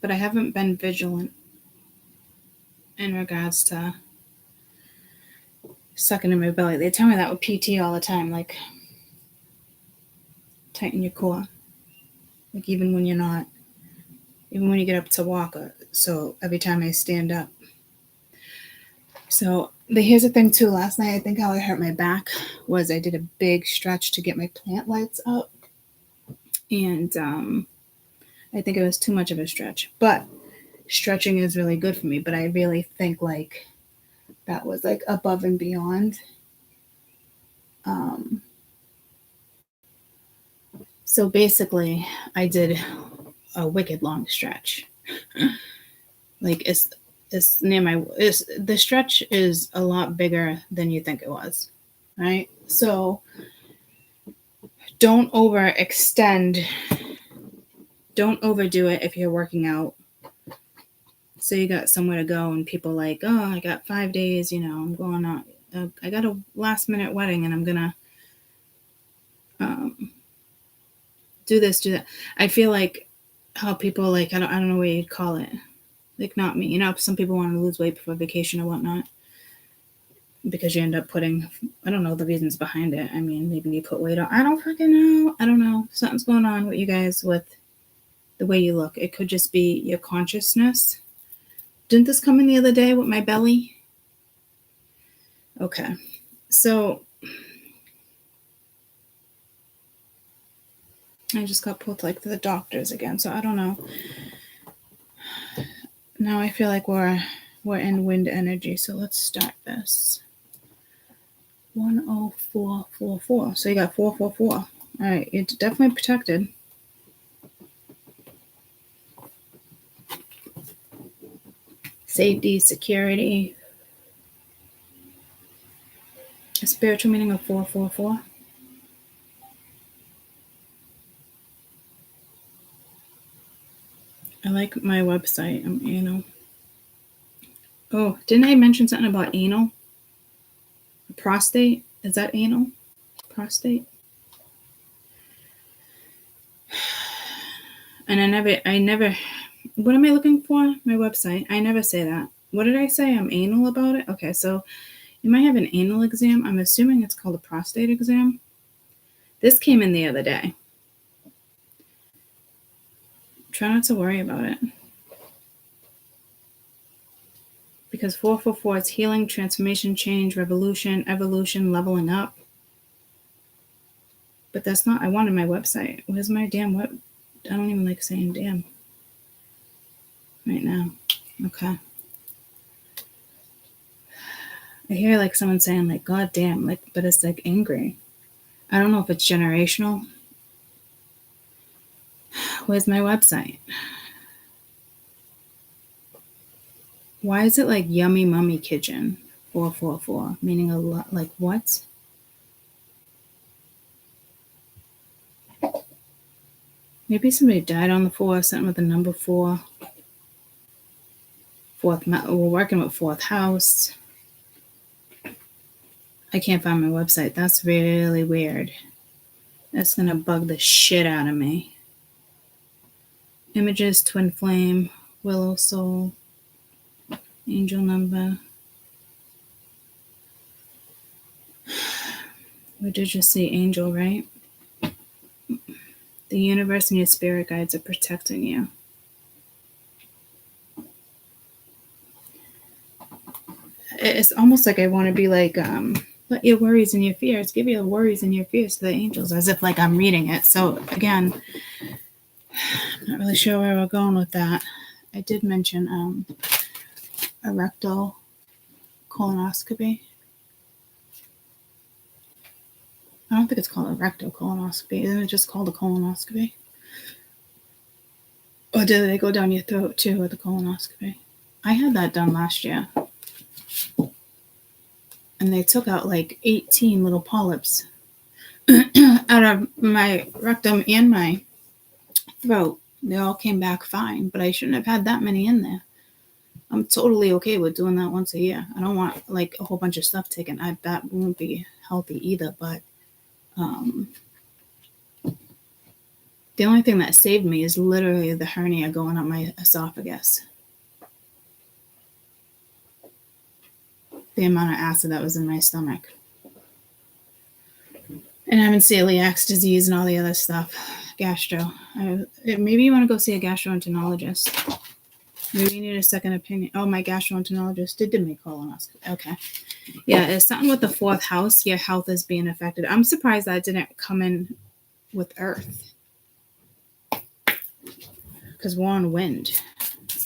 But I haven't been vigilant in regards to sucking in my belly. They tell me that with PT all the time, like tighten your core. Like even when you get up to walk. So every time I stand up. So here's the thing too. Last night, I think how I hurt my back was I did a big stretch to get my plant lights up. And I think it was too much of a stretch. But stretching is really good for me. But I really think like that was like above and beyond. So basically, I did a wicked long stretch. Like it's near the stretch is a lot bigger than you think it was, right? So don't overextend. Don't overdo it if you're working out. So you got somewhere to go and people like, oh, I got 5 days, I'm going out. I got a last minute wedding and I'm gonna do this, do that. I feel like how people like, I don't know what you'd call it. Like not me. You know, some people want to lose weight before vacation or whatnot. Because you end up putting, I don't know the reasons behind it. I mean, maybe you put weight on. I don't fucking know. I don't know. Something's going on with you guys with the way you look. It could just be your consciousness. Didn't this come in the other day with my belly? Okay. So I just got pulled like to the doctors again. So I don't know. Now I feel like we're in wind energy. So let's start this. 10444. So you got 444. All right, it's definitely protected. Safety, security. A spiritual meaning of 444. I like my website. I'm anal. Oh, didn't I mention something about anal? Prostate? Is that anal? Prostate? And I never, what am I looking for? My website. I never say that. What did I say? I'm anal about it? Okay, so you might have an anal exam. I'm assuming it's called a prostate exam. This came in the other day. Try not to worry about it. Because 444 is healing, transformation, change, revolution, evolution, leveling up. But that's not, I wanted my website. Where's my damn web? I don't even like saying damn right now. Okay. I hear like someone saying like, God damn, like, but it's like angry. I don't know if it's generational. Where's my website? Why is it like Yummy Mummy Kitchen 444? Meaning a lot, like what? Maybe somebody died on the 4, something with the number 4. We're working with 4th house. I can't find my website. That's really weird. That's going to bug the shit out of me. Images, twin flame, willow soul, angel number. We did just see angel, right? The universe and your spirit guides are protecting you. It's almost like I want to be like, let your worries and your fears, give your worries and your fears to the angels, as if like I'm reading it. So again, I'm not really sure where we're going with that. I did mention a rectal colonoscopy. I don't think it's called a rectal colonoscopy. Isn't it just called a colonoscopy? Or do they go down your throat too with the colonoscopy? I had that done last year. And they took out like 18 little polyps out of my rectum and my throat. They all came back fine, but I shouldn't have had that many in there. I'm totally okay with doing that once a year. I don't want like a whole bunch of stuff taken. That won't be healthy either, but the only thing that saved me is literally the hernia going up my esophagus. The amount of acid that was in my stomach. And having celiac disease and all the other stuff. Gastro. Maybe you want to go see a gastroenterologist. Maybe you need a second opinion. Oh, my gastroenterologist did me colonoscopy. Okay. Yeah, it's something with the 4th house. Your health is being affected. I'm surprised that didn't come in with Earth. Because we're on wind.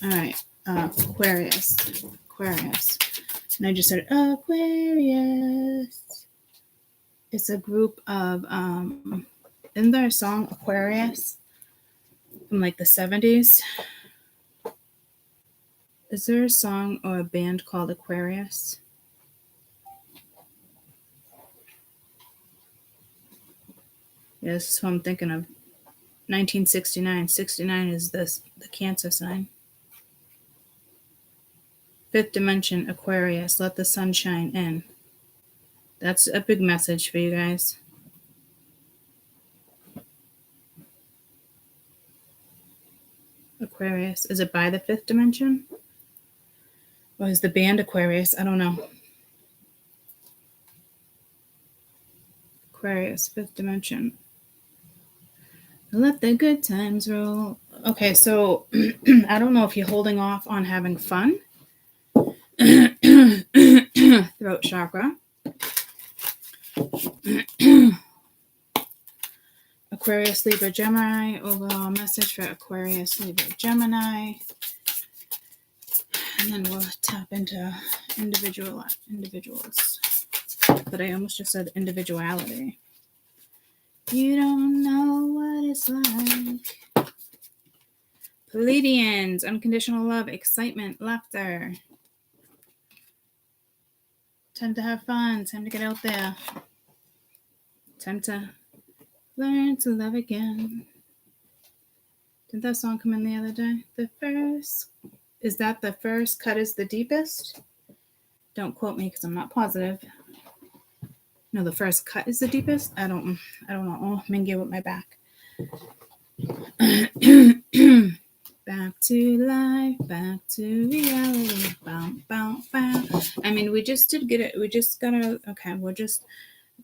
All right. Aquarius. And I just said Aquarius. It's a group of, isn't there a song Aquarius from like the 70s? Is there a song or a band called Aquarius? Yeah, this is what I'm thinking of. 1969. 69 is the Cancer sign. 5th dimension, Aquarius. Let the sun shine in. That's a big message for you guys. Aquarius. Is it by the 5th dimension? Or is the band Aquarius? I don't know. Aquarius, 5th dimension. Let the good times roll. Okay, so I don't know if you're holding off on having fun. Throat chakra. Aquarius, Libra, Gemini. Overall message for Aquarius, Libra, Gemini. And then we'll tap into individuals. But I almost just said individuality. You don't know what it's like. Pleiadians, unconditional love, excitement, laughter. Time to have fun. Time to get out there. Time to learn to love again. Did that song come in the other day? Is that the first cut is the deepest? Don't quote me because I'm not positive. No, the first cut is the deepest. I don't know. Oh, Mingy with my back. Back to life, back to reality. Bow, bow, bow. I mean, we just did get it. We just got out. Okay, we just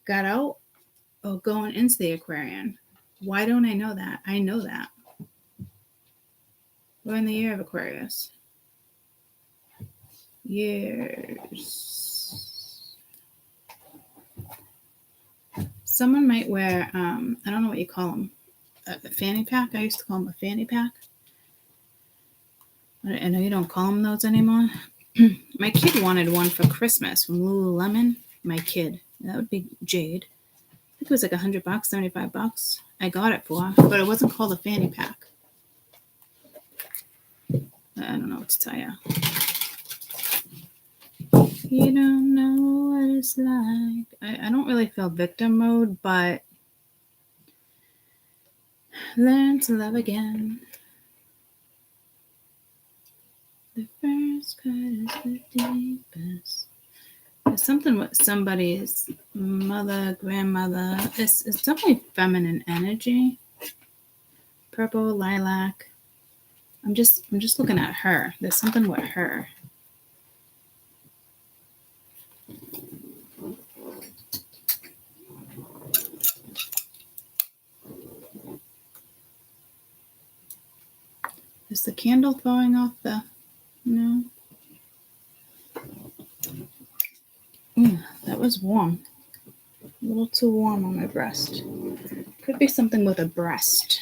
got out. Oh, going into the Aquarian. Why don't I know that? I know that. We're in the year of Aquarius. Years. Someone might wear, I don't know what you call them, a fanny pack. I used to call them a fanny pack. I know you don't call them those anymore. My kid wanted one for Christmas from Lululemon. My kid. That would be Jade. I think it was like $100, $75. I got it for her, but it wasn't called a fanny pack. I don't know what to tell you. You don't know what it's like. I don't really feel victim mode, but learn to love again. The first cut is the deepest. There's something with somebody's mother, grandmother. It's definitely feminine energy. Purple, lilac. I'm just looking at her. There's something with her. Is the candle throwing off the... No. Ooh, that was warm. A little too warm on my breast. Could be something with a breast.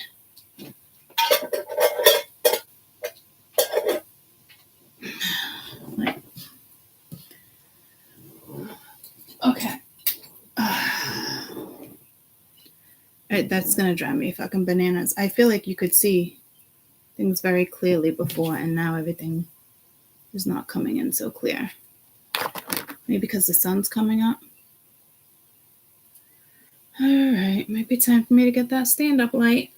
Okay. That's going to drive me fucking bananas. I feel like you could see things very clearly before, and now everything is not coming in so clear. Maybe because the sun's coming up. All right. Might be time for me to get that stand-up light.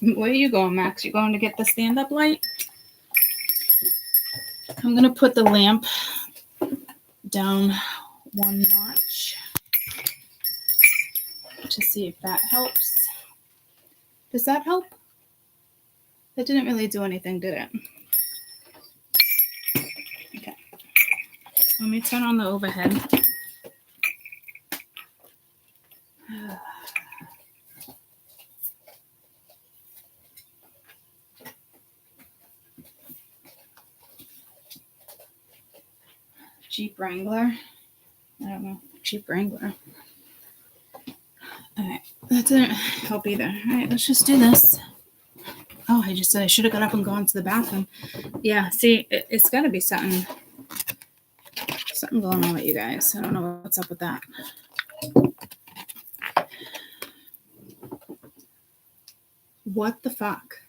Where are you going, Max? You going to get the stand-up light? I'm going to put the lamp down one notch to see if that helps. Does that help? That didn't really do anything, did it? Okay. Let me turn on the overhead. Jeep Wrangler. I don't know. Jeep Wrangler. All right. That didn't help either. All right. Let's just do this. Oh, I just said I should have got up and gone to the bathroom. Yeah. See, it's got to be something going on with you guys. I don't know what's up with that. What the fuck?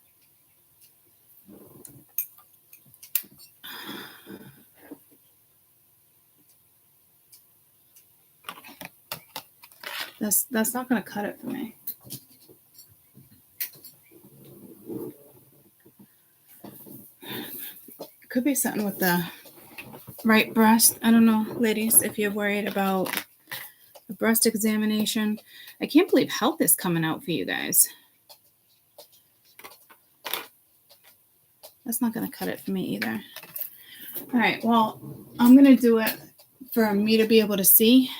That's not going to cut it for me. It could be something with the right breast. I don't know, ladies, if you're worried about breast examination. I can't believe health is coming out for you guys. That's not going to cut it for me either. All right, well, I'm going to do it for me to be able to see,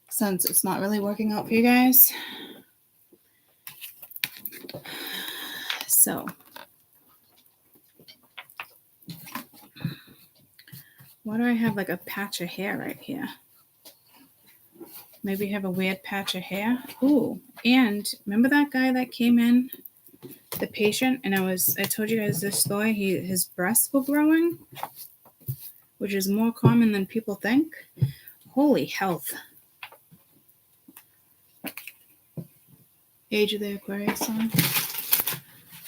since it's not really working out for you guys. So, why do I have like a patch of hair right here? Maybe you have a weird patch of hair. Ooh, and remember that guy that came in, the patient, and I told you guys this story. His breasts were growing, which is more common than people think. Holy health. Age of the Aquarius sign.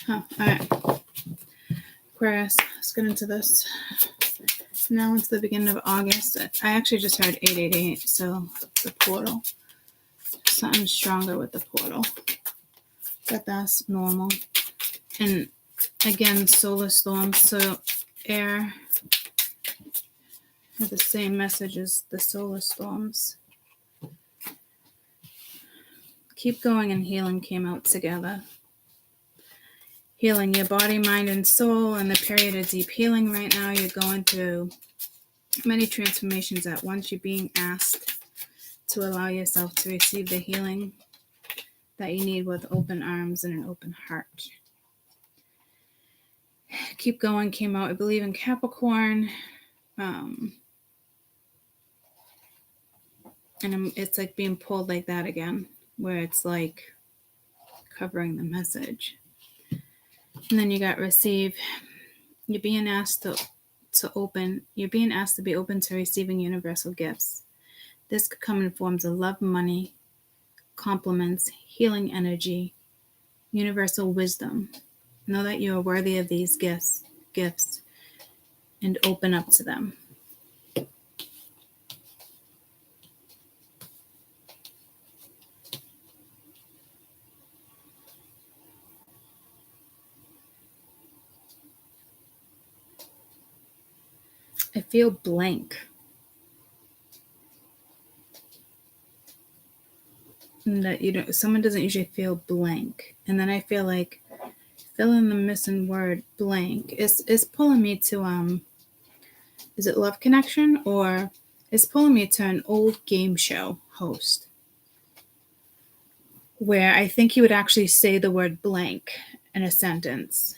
Oh, all right. Aquarius, let's get into this. Now it's the beginning of August. I actually just heard 888, so the portal. Something stronger with the portal. But that's normal. And again, solar storms, so air have the same message as the solar storms. Keep going and healing came out together. Healing your body, mind, and soul. In the period of deep healing right now, you're going through many transformations at once. You're being asked to allow yourself to receive the healing that you need with open arms and an open heart. Keep going came out, I believe, in Capricorn. And it's like being pulled like that again, where it's like covering the message. And then you got receive. You're being asked to open. You're being asked to be open to receiving universal gifts. This could come in forms of love, money, compliments, healing energy, universal wisdom. Know that you are worthy of these gifts, and open up to them. I feel blank. And that someone doesn't usually feel blank. And then I feel like fill in the missing word blank. It's pulling me to is it Love Connection, or it's pulling me to an old game show host where I think you would actually say the word blank in a sentence.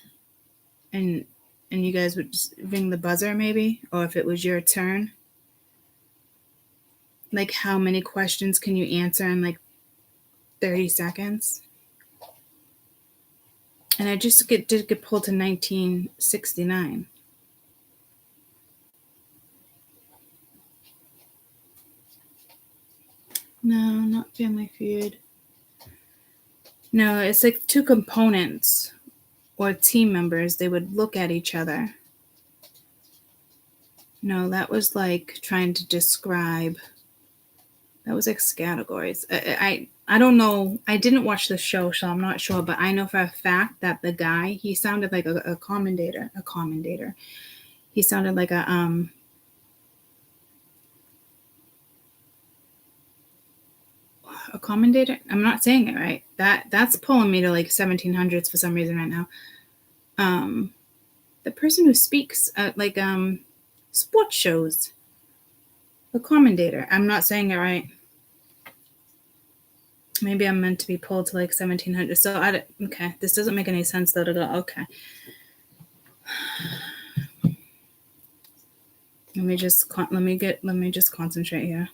And you guys would just ring the buzzer maybe, or if it was your turn. Like, how many questions can you answer in like 30 seconds? And I just did get pulled to 1969. No, not Family Feud. No, it's like two components or team members. They would look at each other. No, that was like trying to describe. That was like categories. I don't know. I didn't watch the show, so I'm not sure. But I know for a fact that the guy, he sounded like a commentator. A commentator. He sounded like a commentator. I'm not saying it right. That's pulling me to like 1700s for some reason right now. The person who speaks like sports shows. A commentator. I'm not saying it right. Maybe I'm meant to be pulled to like 1700. So okay, this doesn't make any sense though to go. Okay. Let me just concentrate here.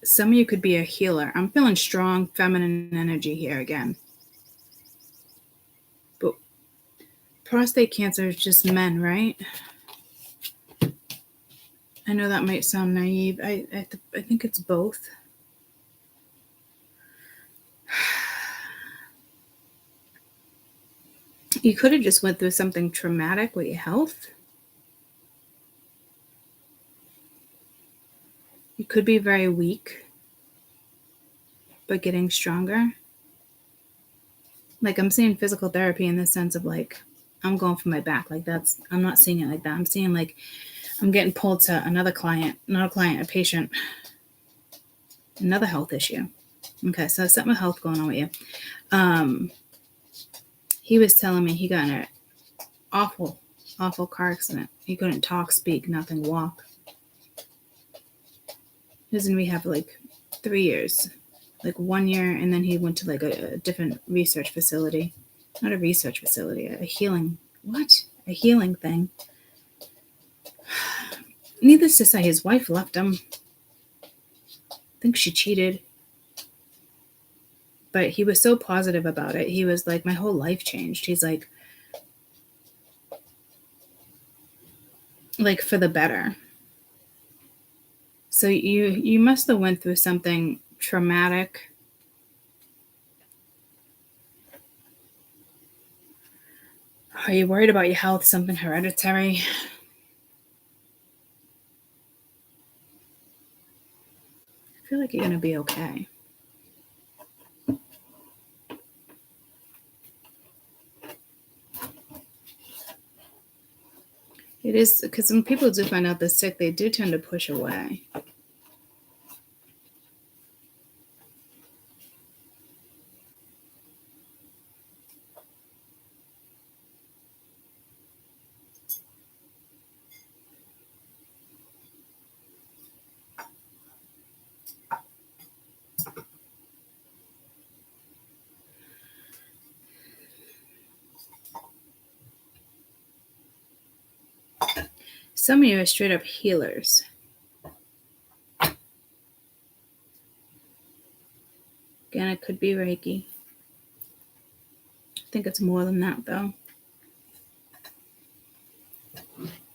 Some of you could be a healer. I'm feeling strong feminine energy here again. But prostate cancer is just men, right? I know that might sound naive. I think it's both. You could have just went through something traumatic with your health. You could be very weak, but getting stronger. Like I'm seeing physical therapy in the sense of like, I'm going for my back. Like I'm not seeing it like that. I'm seeing like, I'm getting pulled to another client, not a client, a patient, another health issue. Okay. So something with health going on with you. He was telling me he got in an awful car accident. He couldn't talk, speak, nothing, walk. He was in rehab for like 3 years, like 1 year, and then he went to like a different research facility. Not a research facility, a healing. What? A healing thing. Needless to say, his wife left him. I think she cheated. But he was so positive about it. He was like, my whole life changed. He's like for the better. So you must have went through something traumatic. Are you worried about your health? Something hereditary? I feel like you're going to be okay. It is, because when people do find out they're sick, they do tend to push away. Some of you are straight up healers. Again, it could be Reiki. I think it's more than that, though.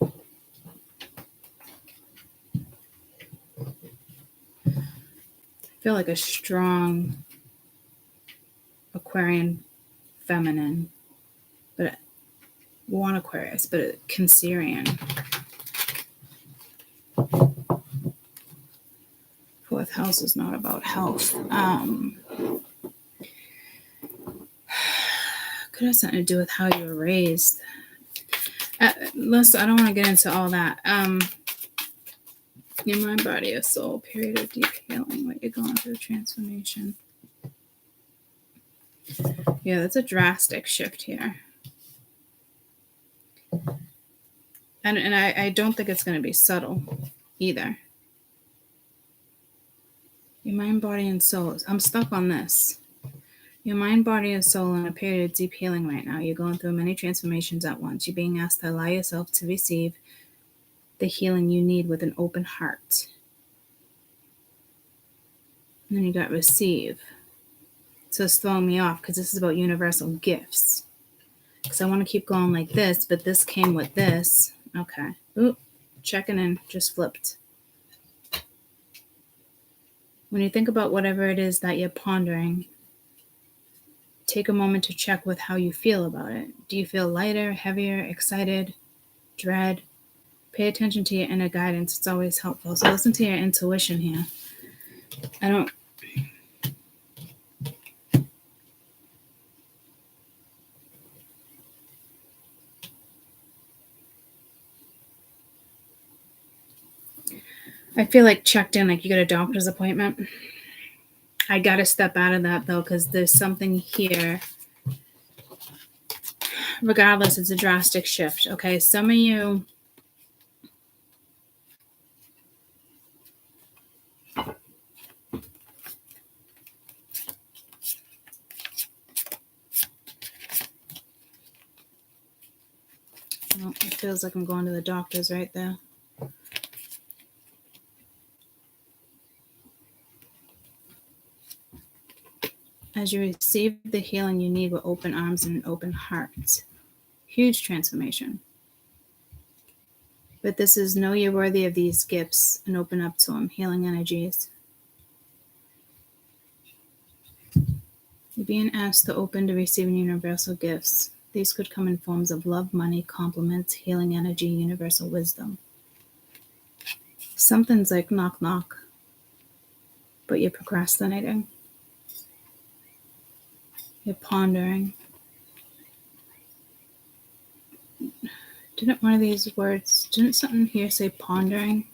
I feel like a strong Aquarian feminine, but one Aquarius, but a Cancerian. Fourth house is not about health. Could have something to do with how you were raised. Listen, I don't want to get into all that. Your mind, body, or soul, period of deep healing, what you're going through, transformation. Yeah, that's a drastic shift here. And I don't think it's going to be subtle either. Your mind, body, and soul. I'm stuck on this. Your mind, body, and soul in a period of deep healing right now. You're going through many transformations at once. You're being asked to allow yourself to receive the healing you need with an open heart. And then you got receive. So it's throwing me off because this is about universal gifts. Because I want to keep going like this, but this came with this. Okay. Oop, checking in, just flipped. When you think about whatever it is that you're pondering, take a moment to check with how you feel about it. Do you feel lighter, heavier, excited, dread? Pay attention to your inner guidance. It's always helpful. So listen to your intuition here. I feel like checked in, like you got a doctor's appointment. I got to step out of that, though, because there's something here. Regardless, it's a drastic shift. Okay, some of you... Oh, it feels like I'm going to the doctor's right there. As you receive the healing you need with open arms and an open heart. Huge transformation. But this is know you're worthy of these gifts and open up to them. Healing energies. You're being asked to open to receiving universal gifts. These could come in forms of love, money, compliments, healing energy, universal wisdom. Something's like knock, knock, but you're procrastinating. You're pondering. Didn't one of these words, didn't something here say pondering?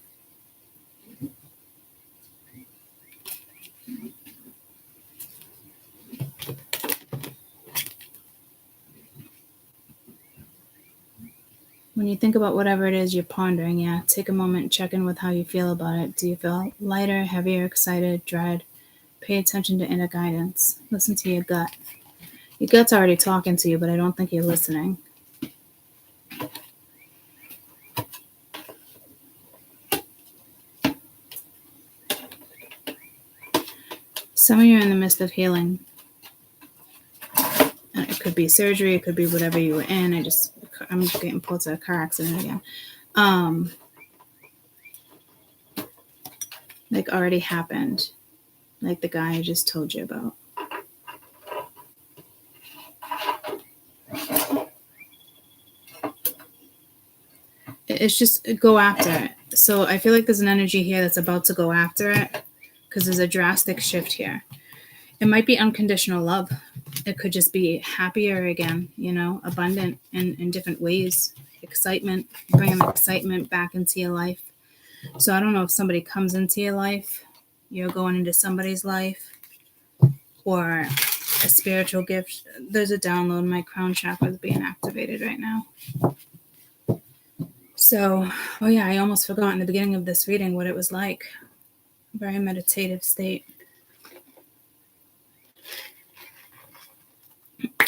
When you think about whatever it is you're pondering, yeah, take a moment and check in with how you feel about it. Do you feel lighter, heavier, excited, dread? Pay attention to inner guidance. Listen to your gut. Your gut's already talking to you, but I don't think you're listening. Some of you are in the midst of healing. It could be surgery, it could be whatever you were in. I'm getting pulled to a car accident again. Like already happened. Like the guy I just told you about. It's just go after it. So I feel like there's an energy here that's about to go after it because there's a drastic shift here. It might be unconditional love. It could just be happier again, abundant in different ways. Excitement, bringing excitement back into your life. So I don't know if somebody comes into your life, you're going into somebody's life, or a spiritual gift. There's a download. My crown chakra is being activated right now. So, I almost forgot in the beginning of this reading what it was like. Very meditative state.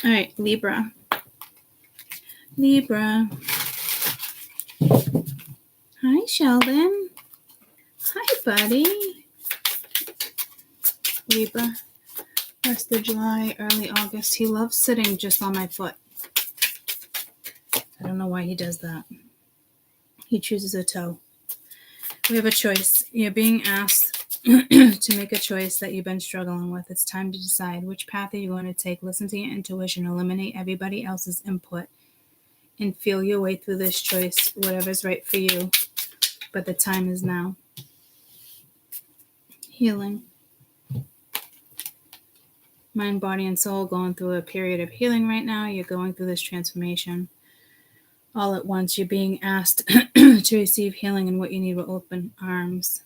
All right, Libra. Hi, Sheldon. Hi, buddy. Libra. Rest of July, early August. He loves sitting just on my foot. I don't know why he does that. He chooses a toe. We have a choice. You're being asked to make a choice that you've been struggling with. It's time to decide which path are you going to take. Listen to your intuition. Eliminate everybody else's input. And feel your way through this choice, whatever's right for you. But the time is now. Healing. Mind, body, and soul going through a period of healing right now. You're going through this transformation. All at once, you're being asked to receive healing, and what you need with open arms.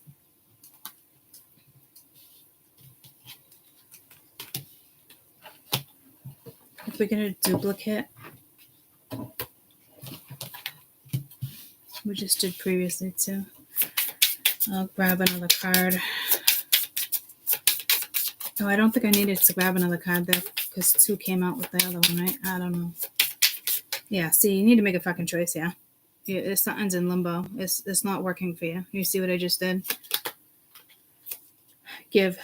If we get a duplicate, we just did previously too. I'll grab another card. Oh, I don't think I needed to grab another card there because 2 came out with the other one, right? I don't know. Yeah, see, you need to make a fucking choice, yeah. Something's in limbo. It's not working for you. You see what I just did? Give.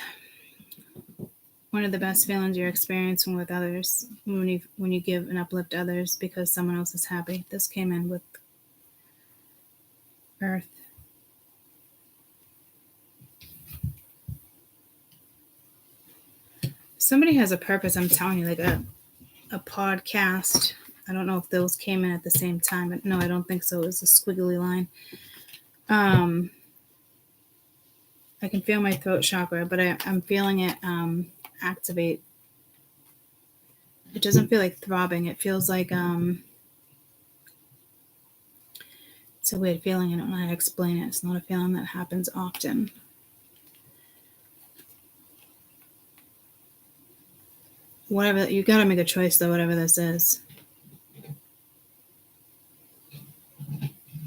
One of the best feelings you're experiencing with others when you give and uplift others because someone else is happy. This came in with Earth. Somebody has a purpose, I'm telling you, like a podcast. I don't know if those came in at the same time, but no, I don't think so. It was a squiggly line. I can feel my throat chakra, but I'm feeling it activate. It doesn't feel like throbbing. It feels like it's a weird feeling. I don't know how to explain it. It's not a feeling that happens often. Whatever, you got to make a choice though, whatever this is.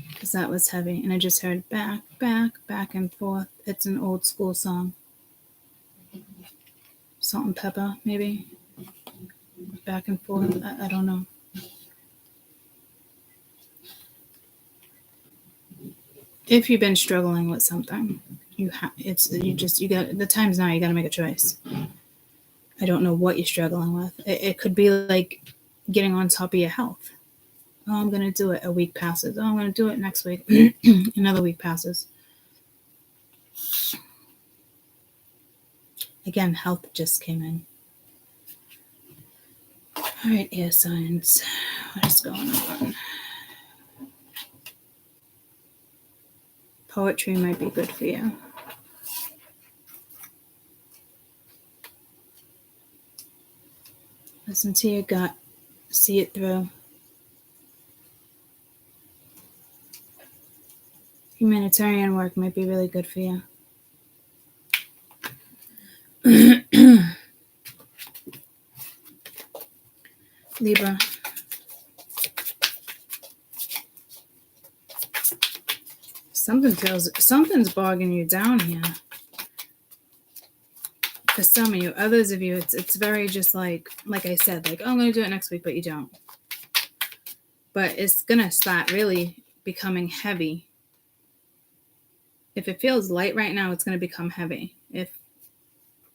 Because that was heavy. And I just heard back, and forth. It's an old school song. Salt and Pepper, maybe. Back and forth. I don't know. If you've been struggling with something, the time's now. You got to make a choice. I don't know what you're struggling with. It could be like getting on top of your health. Oh, I'm going to do it. A week passes. Oh, I'm going to do it next week. Another week passes. Again, health just came in. All right, air signs. What is going on? Poetry might be good for you. Listen to your gut. See it through. Humanitarian work might be really good for you. Libra. Something's bogging you down here. For some of you, others of you, it's very just like I said, like, oh, I'm going to do it next week, but you don't. But it's going to start really becoming heavy. If it feels light right now, it's going to become heavy. If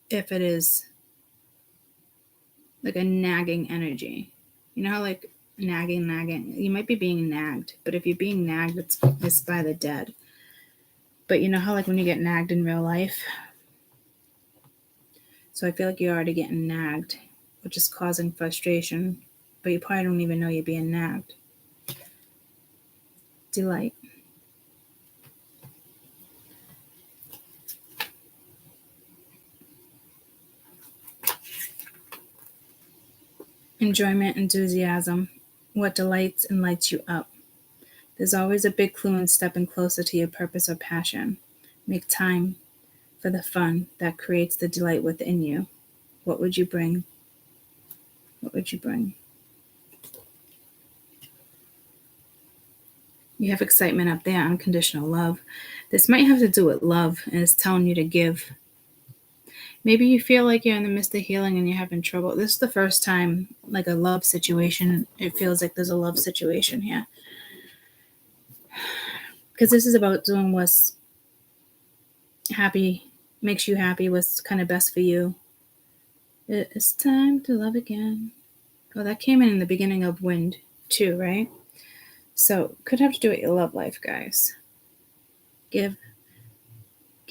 it is like a nagging energy. You know how like nagging, you might be being nagged, but if you're being nagged, it's by the dead. But you know how like when you get nagged in real life? So I feel like you're already getting nagged, which is causing frustration, but you probably don't even know you're being nagged. Delight. Enjoyment, enthusiasm. What delights and lights you up. There's always a big clue in stepping closer to your purpose or passion. Make time for the fun that creates the delight within you. What would you bring? What would you bring? You have excitement up there, unconditional love. This might have to do with love, and it's telling you to give. Maybe you feel like you're in the midst of healing and you're having trouble. This is the first time, like a love situation, it feels like there's a love situation here. Because this is about doing what's happy, makes you happy, what's kind of best for you. It's time to love again. Well, that came in the beginning of Wind too, right? So could have to do with your love life, guys. Give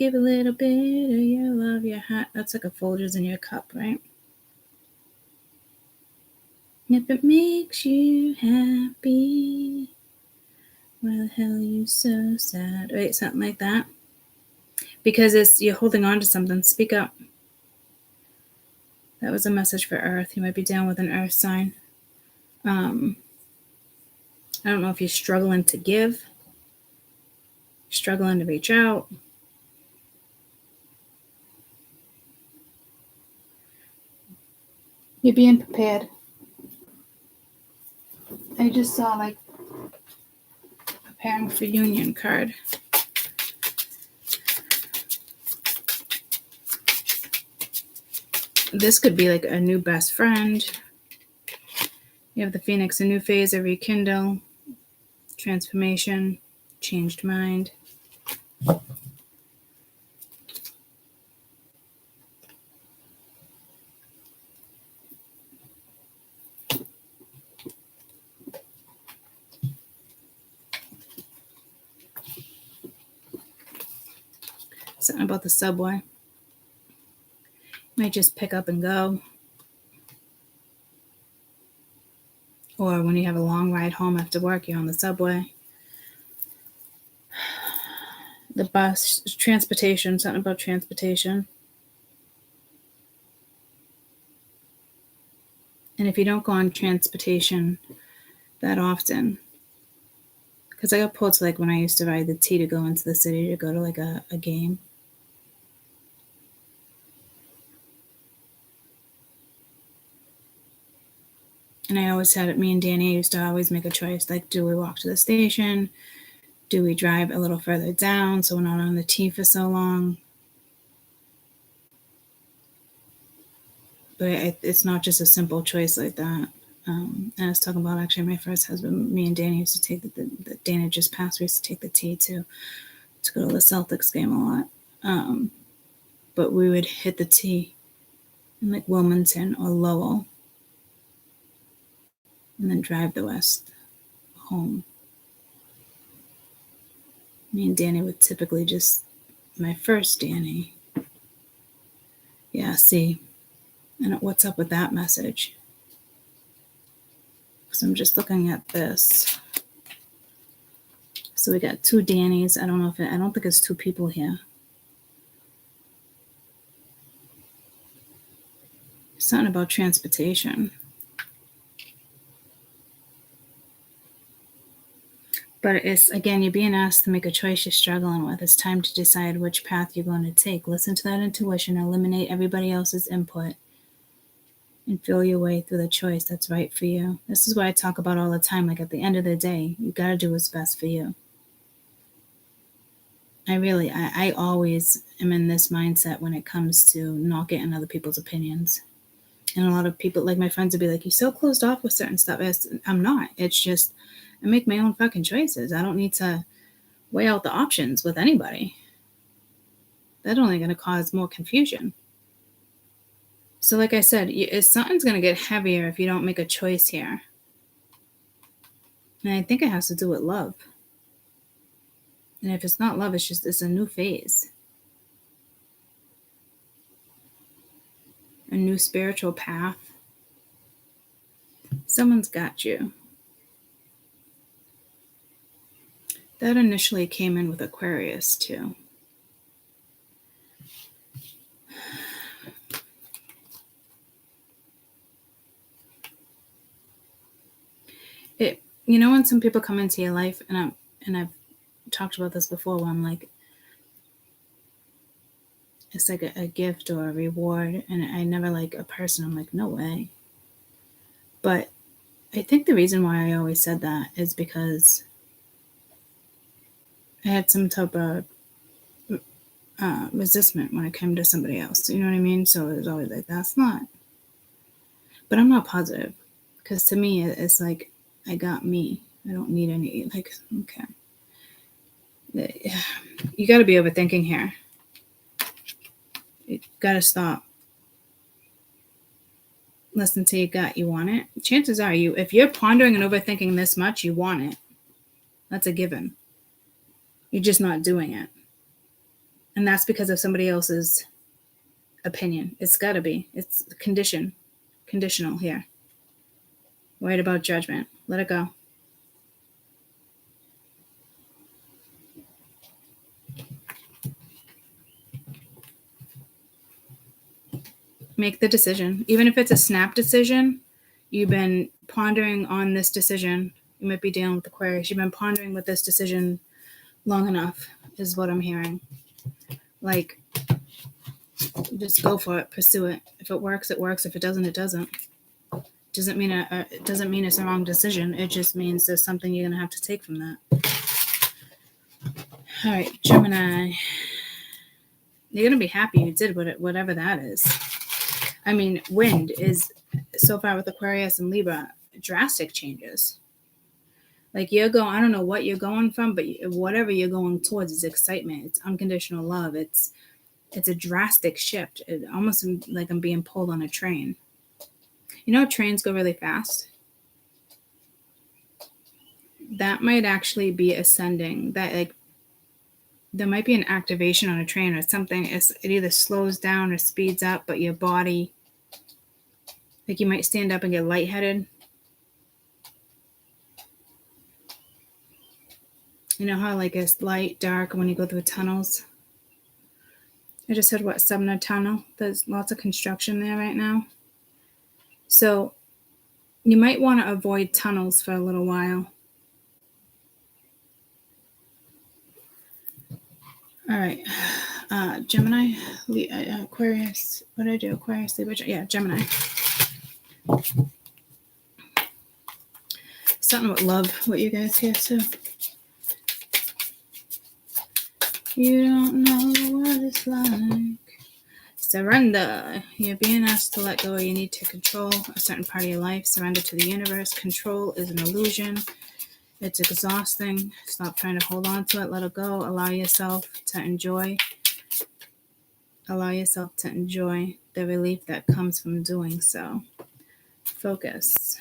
a little bit of your love, your heart. That's like a Folgers in your cup, right? If it makes you happy, why the hell are you so sad? Right, something like that. Because you're holding on to something. Speak up. That was a message for Earth. You might be down with an Earth sign. I don't know if you're struggling to give, struggling to reach out. You're being prepared. I just saw like preparing for union card. This could be like a new best friend. You have the Phoenix, a new phase, a rekindle, transformation, changed mind. Something about the subway. Might just pick up and go. Or when you have a long ride home after work, you're on the subway. The bus, transportation, something about transportation. And if you don't go on transportation that often, because I got pulled to like when I used to ride the T to go into the city to go to like a game. And I always had it, me and Danny used to always make a choice, like, do we walk to the station? Do we drive a little further down so we're not on the T for so long? But it's not just a simple choice like that. And I was talking about actually my first husband, me and Danny used to take the Danny just passed, we used to take the T to go to the Celtics game a lot. But we would hit the T in like Wilmington or Lowell and then drive the west home. Me and Danny would typically just, my first Danny. Yeah, see. And what's up with that message? Because I'm just looking at this. So we got two Dannys. I don't think it's two people here. Something about transportation. But it's, again, you're being asked to make a choice you're struggling with. It's time to decide which path you're going to take. Listen to that intuition, eliminate everybody else's input, and feel your way through the choice that's right for you. This is what I talk about all the time. Like, at the end of the day, you got to do what's best for you. I always am in this mindset when it comes to not getting other people's opinions. And a lot of people, like my friends, would be like, you're so closed off with certain stuff. I'm not. It's just, I make my own fucking choices. I don't need to weigh out the options with anybody. That's only going to cause more confusion. So like I said, something's going to get heavier if you don't make a choice here. And I think it has to do with love. And if it's not love, it's a new phase. A new spiritual path. Someone's got you. That initially came in with Aquarius too. You know, when some people come into your life, and I've talked about this before, where I'm like, it's like a gift or a reward, and I never like a person. I'm like, no way. But I think the reason why I always said that is because I had some type of resistment when it came to somebody else. You know what I mean? So it was always like, that's not. But I'm not positive, because to me, it's like, I got me. I don't need any, like, okay. You got to be overthinking here. You got to stop. Listen to your gut. You want it. Chances are, if you're pondering and overthinking this much, you want it. That's a given. You're just not doing it. And that's because of somebody else's opinion. It's got to be. It's conditional here. Worried about judgment. Let it go. Make the decision. Even if it's a snap decision, you've been pondering on this decision. You might be dealing with Aquarius. You've been pondering with this decision long enough, is what I'm hearing. Like, just go for it. Pursue it. If it works, it works. If it doesn't, it doesn't. It doesn't mean it's a wrong decision. It just means there's something you're going to have to take from that. All right, Gemini. You're going to be happy you did whatever that is. I mean, wind is, so far with Aquarius and Libra, drastic changes. Like, I don't know what you're going from, but whatever you're going towards is excitement. It's unconditional love. It's a drastic shift. It almost like I'm being pulled on a train. You know, trains go really fast. That might actually be ascending. That, like, there might be an activation on a train or something. It either slows down or speeds up, but your body, like, you might stand up and get lightheaded. You know how, like, it's light, dark when you go through tunnels? I just said, Sumner Tunnel. There's lots of construction there right now. So you might want to avoid tunnels for a little while. All right. Gemini, Aquarius. What did I do? Aquarius, Libra. Yeah, Gemini. Something with love, what you guys hear too. You don't know what it's like. Surrender. You're being asked to let go. You need to control a certain part of your life. Surrender to the universe. Control is an illusion. It's exhausting. Stop trying to hold on to it. Let it go. Allow yourself to enjoy. Allow yourself to enjoy the relief that comes from doing so. Focus.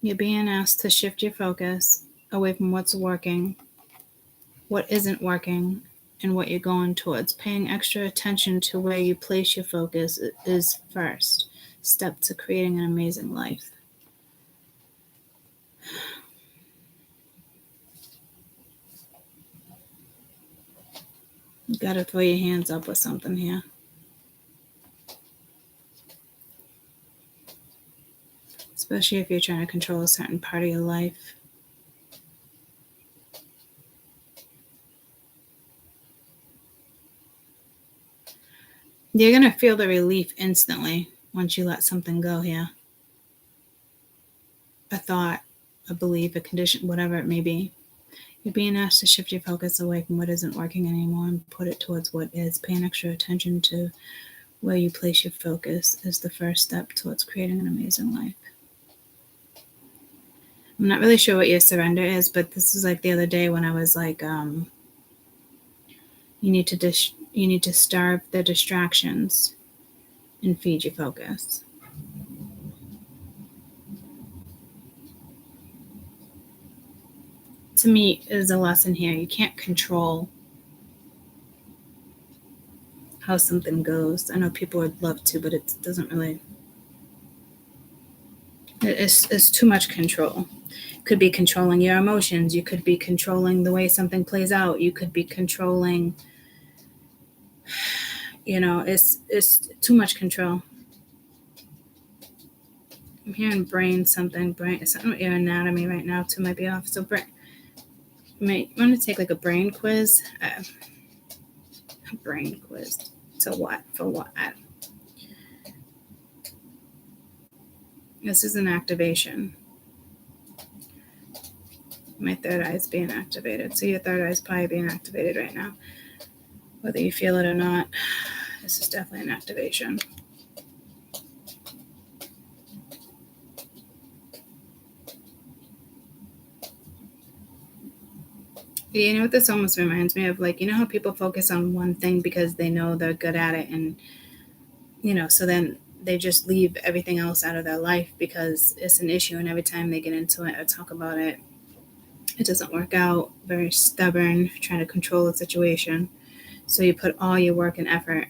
You're being asked to shift your focus away from what's working, what isn't working, and what you're going towards. Paying extra attention to where you place your focus is first step to creating an amazing life. You gotta throw your hands up with something here. especially if you're trying to control a certain part of your life. You're going to feel the relief instantly once you let something go here. A thought, a belief, a condition, whatever it may be. You're being asked to shift your focus away from what isn't working anymore and put it towards what is. Paying extra attention to where you place your focus is the first step towards creating an amazing life. I'm not really sure what your surrender is, but this is like the other day when I was like, you need to starve the distractions and feed your focus. To me, is a lesson here. You can't control how something goes. I know people would love to, but it doesn't really. It's too much control. Could be controlling your emotions. You could be controlling the way something plays out. You could be controlling, it's too much control. I'm hearing brain, something with your anatomy right now too might be off. So you want to take like a brain quiz? A brain quiz. So what? For what? This is an activation. My third eye is being activated. So your third eye is probably being activated right now. Whether you feel it or not, this is definitely an activation. You know what this almost reminds me of? Like, you know how people focus on one thing because they know they're good at it, and, so then they just leave everything else out of their life because it's an issue, and every time they get into it or talk about it, it doesn't work out. Very stubborn, trying to control the situation. So you put all your work and effort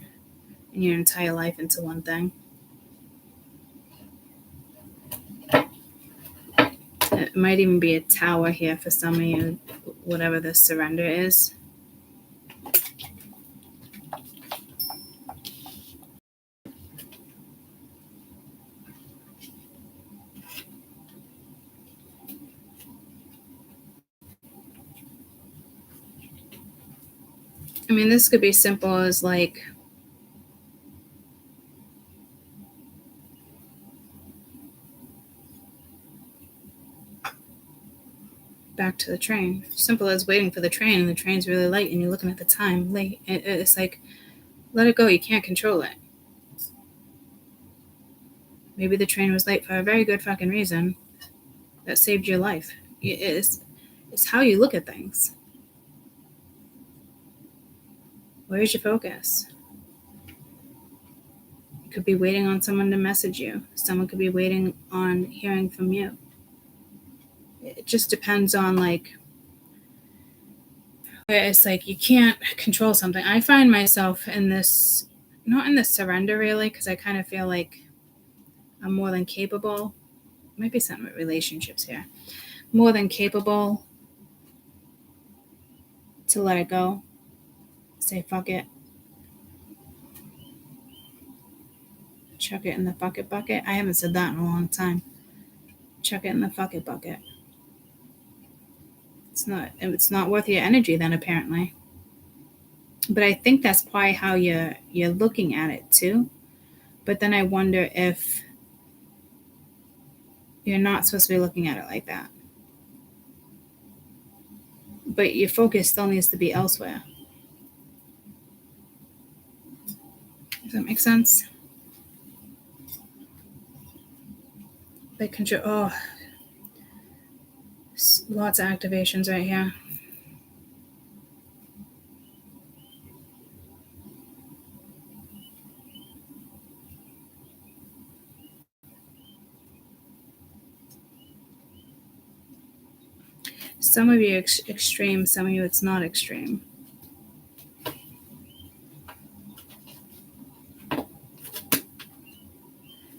and your entire life into one thing. It might even be a tower here for some of you, whatever the surrender is. I mean, this could be simple as like, back to the train. Simple as waiting for the train, and the train's really late, and you're looking at the time late. It's like, let it go. You can't control it. Maybe the train was late for a very good fucking reason that saved your life. It's how you look at things. Where's your focus? You could be waiting on someone to message you. Someone could be waiting on hearing from you. It just depends on like, where it's like you can't control something. I find myself in this, not in the surrender really, because I kind of feel like I'm more than capable. Might be something with relationships here. More than capable to let it go. Say fuck it. Chuck it in the fuck it bucket. I haven't said that in a long time. Chuck it in the fuck it bucket. It's not worth your energy then, apparently. But I think that's probably how you're looking at it too. But then I wonder if you're not supposed to be looking at it like that. But your focus still needs to be elsewhere. Does that make sense? Like control. Oh, lots of activations right here. Some of you extreme, some of you it's not extreme.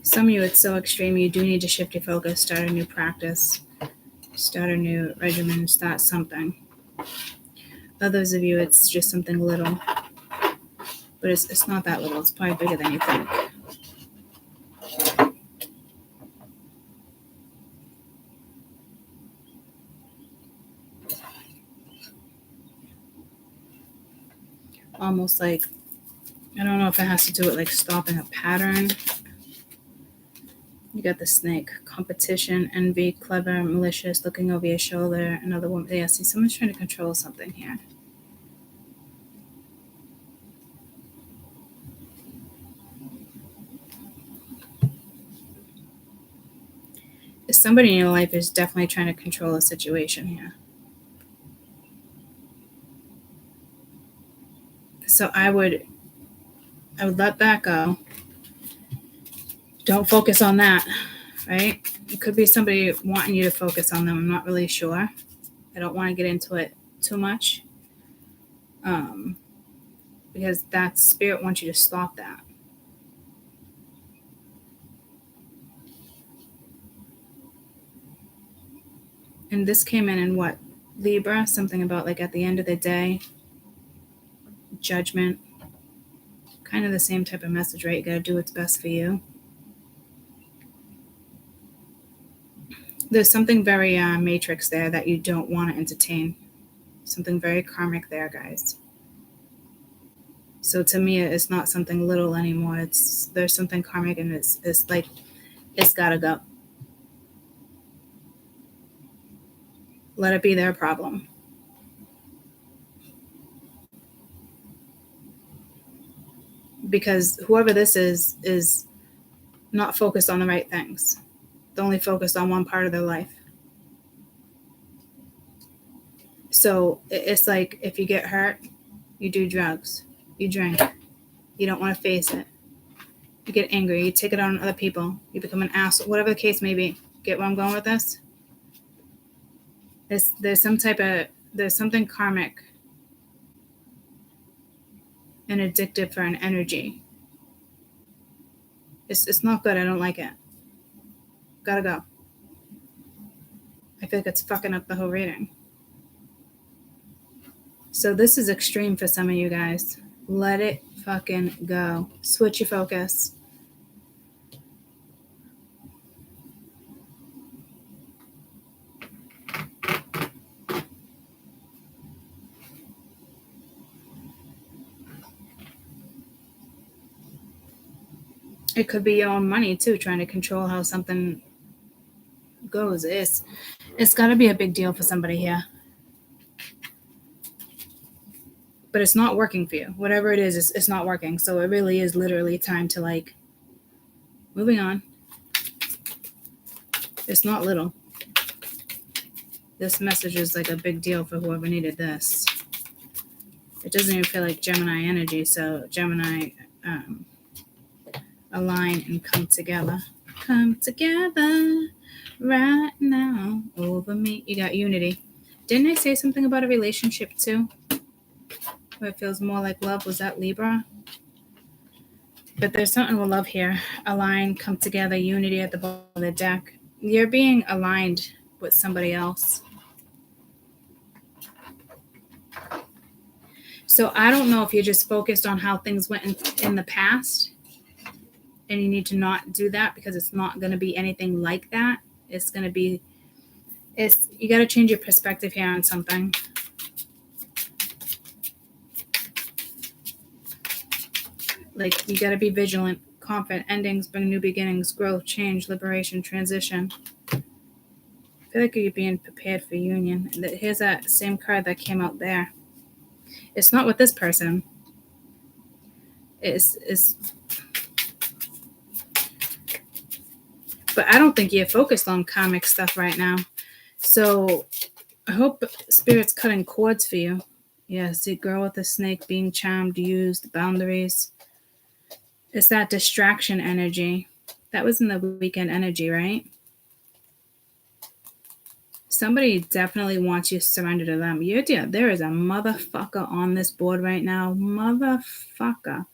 Some of you it's so extreme you do need to shift your focus, start a new practice, start a new regimen, start something. Others of you it's just something little. But it's not that little, it's probably bigger than you think. almost like, I don't know if it has to do with like stopping a pattern. You got the snake, competition, envy, clever, malicious, looking over your shoulder, another woman. Yeah, see, someone's trying to control something here. Somebody in your life is definitely trying to control a situation here. So I would let that go. Don't focus on that, right? It could be somebody wanting you to focus on them. I'm not really sure. I don't want to get into it too much, because that spirit wants you to stop that. And this came in what? Libra, something about like at the end of the day, judgment. Kind of the same type of message, right? You got to do what's best for you. There's something very matrix there that you don't want to entertain. Something very karmic there, guys. So to me, it's not something little anymore. There's something karmic, and it's like it's gotta go. Let it be their problem. Because whoever this is not focused on the right things. They're only focused on one part of their life. So it's like if you get hurt, you do drugs, you drink, you don't want to face it. You get angry, you take it out on other people, you become an asshole, whatever the case may be. Get where I'm going with this? There's something karmic and addictive for an energy. It's not good. I don't like it. Gotta go. I feel like it's fucking up the whole reading. So this is extreme for some of you guys. Let it fucking go. Switch your focus. It could be your own money too, trying to control how something goes. It's got to be a big deal for somebody here. But it's not working for you. Whatever it is, it's not working. So it really is literally time to like, moving on. It's not little. This message is like a big deal for whoever needed this. It doesn't even feel like Gemini energy. So Gemini, align and come together. Come together right now over me. You got unity. Didn't I say something about a relationship too? Where it feels more like love? Was that Libra? But there's something with love here. Align, come together, unity at the bottom of the deck. You're being aligned with somebody else. So I don't know if you're just focused on how things went in the past, and you need to not do that because it's not going to be anything like that. It's going to be, you got to change your perspective here on something. Like, you got to be vigilant, confident. Endings bring new beginnings, growth, change, liberation, transition. I feel like you're being prepared for union. Here's that same card that came out there. It's not with this person. It's but I don't think you're focused on karmic stuff right now. So I hope Spirit's cutting cords for you. Yeah, see, girl with the snake, being charmed, used, boundaries. It's that distraction energy. That was in the weekend energy, right? Somebody definitely wants you to surrender to them. There is a motherfucker on this board right now. Motherfucker.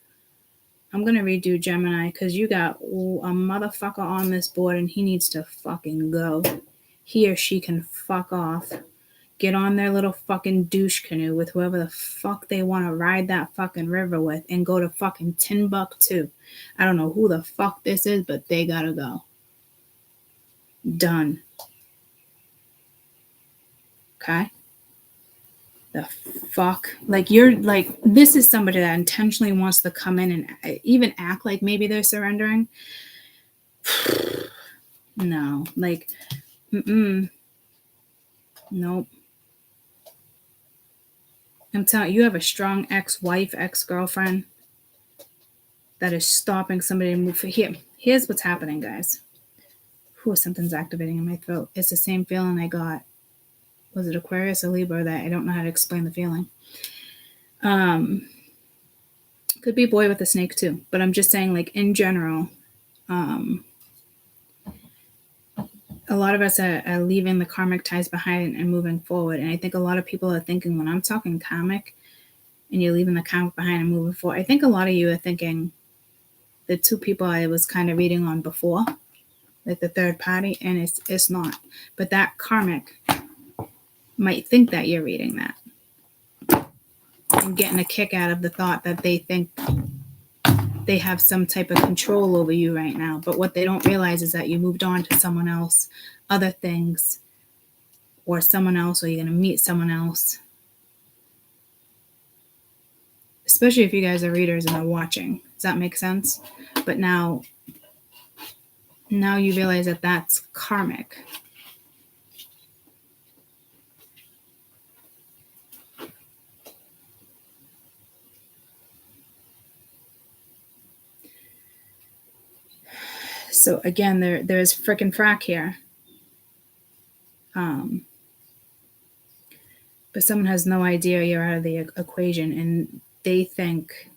I'm going to redo Gemini because you got a motherfucker on this board and he needs to fucking go. He or she can fuck off. Get on their little fucking douche canoe with whoever the fuck they want to ride that fucking river with and go to fucking Timbuktu. I don't know who the fuck this is, but they gotta go. Done. Okay? The fuck. Like, you're like, this is somebody that intentionally wants to come in and even act like maybe they're surrendering. No, like, nope. I'm telling you, you have a strong ex-wife, ex-girlfriend that is stopping somebody to move. Here's what's happening, guys. Something's activating in my throat. It's the same feeling I got. Was it Aquarius or Libra? That I don't know how to explain the feeling. Could be boy with a snake too, but I'm just saying, like, in general, a lot of us are leaving the karmic ties behind and moving forward. And I think a lot of people are thinking, when I'm talking karmic and you're leaving the karmic behind and moving forward, I think a lot of you are thinking the two people I was kind of reading on before, like the third party, and it's not. But that karmic might think that you're reading that and getting a kick out of the thought that they think they have some type of control over you right now. But what they don't realize is that you moved on to someone else, other things, or someone else, or you're going to meet someone else. Especially if you guys are readers and are watching. Does that make sense? But now you realize that that's karmic. So again, there's frickin' frack here. But someone has no idea you're out of the equation, and they think,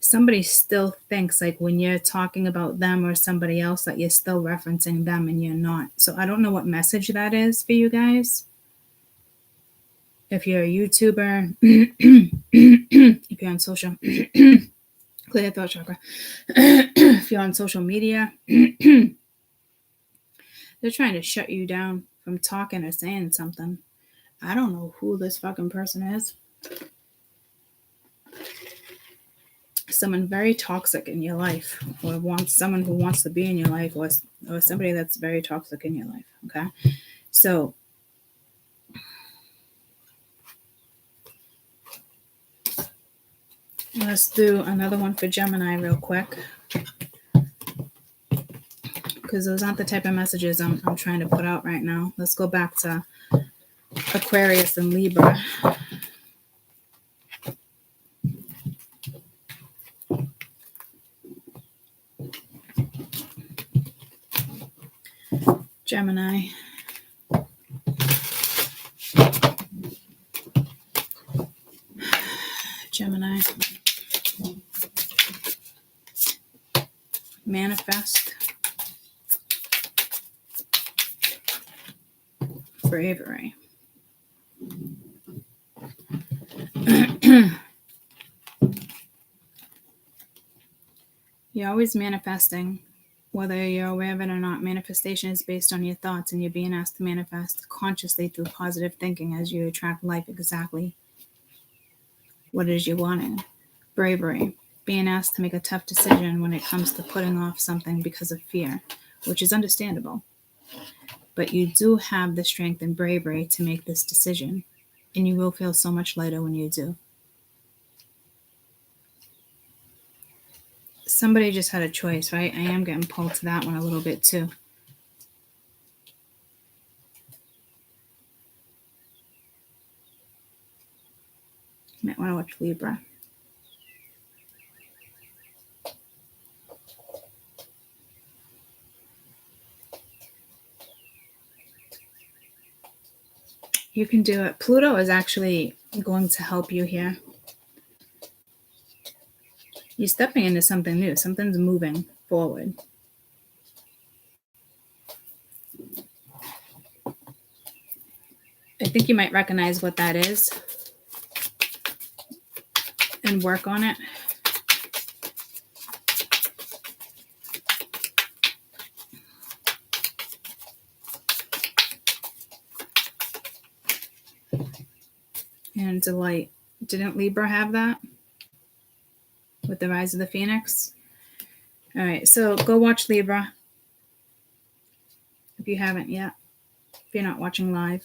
somebody still thinks, like, when you're talking about them or somebody else, that you're still referencing them, and you're not. So I don't know what message that is for you guys. If you're a YouTuber, if you're on social, clear throat chakra. If you're on social media, they're trying to shut you down from talking or saying something. I don't know who this fucking person is. Someone very toxic in your life, or someone who wants to be in your life, or somebody that's very toxic in your life. Okay, so let's do another one for Gemini real quick, because those aren't the type of messages I'm trying to put out right now. Let's go back to Aquarius and Libra. Gemini. Gemini. Manifest. Bravery. You're always manifesting, whether you're aware of it or not. Manifestation is based on your thoughts, and you're being asked to manifest consciously through positive thinking as you attract life exactly what it is you're wanting. Bravery, being asked to make a tough decision when it comes to putting off something because of fear, which is understandable. But you do have the strength and bravery to make this decision, and you will feel so much lighter when you do. Somebody just had a choice, right? I am getting pulled to that one a little bit too. You might want to watch Libra. You can do it. Pluto is actually going to help you here. You're stepping into something new. Something's moving forward. I think you might recognize what that is and work on it. And delight. Didn't Libra have that with the rise of the Phoenix? All right, so go watch Libra if you haven't yet, if you're not watching live.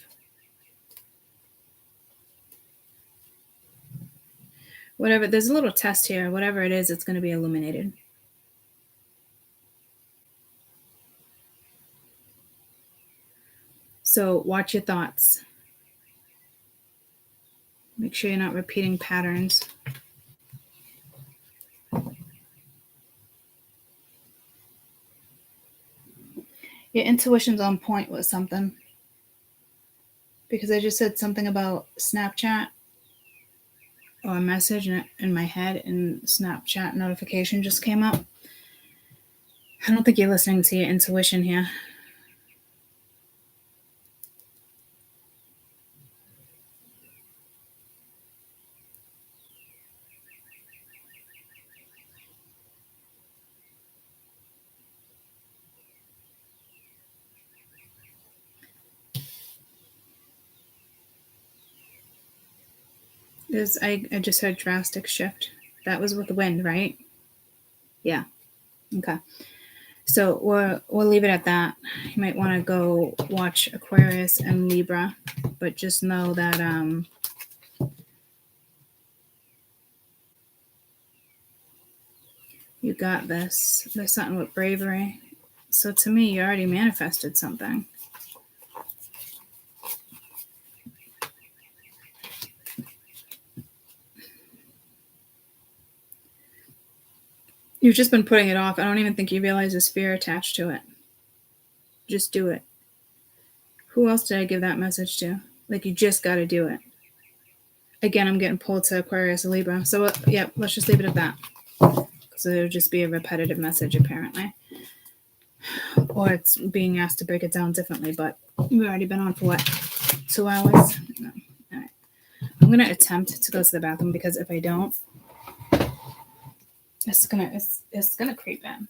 Whatever, there's a little test here. Whatever it is, it's going to be illuminated. So watch your thoughts. Make sure you're not repeating patterns. Your intuition's on point with something. Because I just said something about Snapchat or a message in my head, and Snapchat notification just came up. I don't think you're listening to your intuition here. I just heard drastic shift. That was with the wind, right? Yeah. Okay. So we'll leave it at that. You might want to go watch Aquarius and Libra, but just know that you got this. There's something with bravery. So to me, you already manifested something. You've just been putting it off. I don't even think you realize there's fear attached to it. Just do it. Who else did I give that message to? Like, you just got to do it. Again, I'm getting pulled to Aquarius and Libra. So, yeah, let's just leave it at that. Because it'll just be a repetitive message, apparently. Or it's being asked to break it down differently. But we've already been on for what? 2 hours? No. All right. I'm going to attempt to go to the bathroom, because if I don't, it's gonna creep in.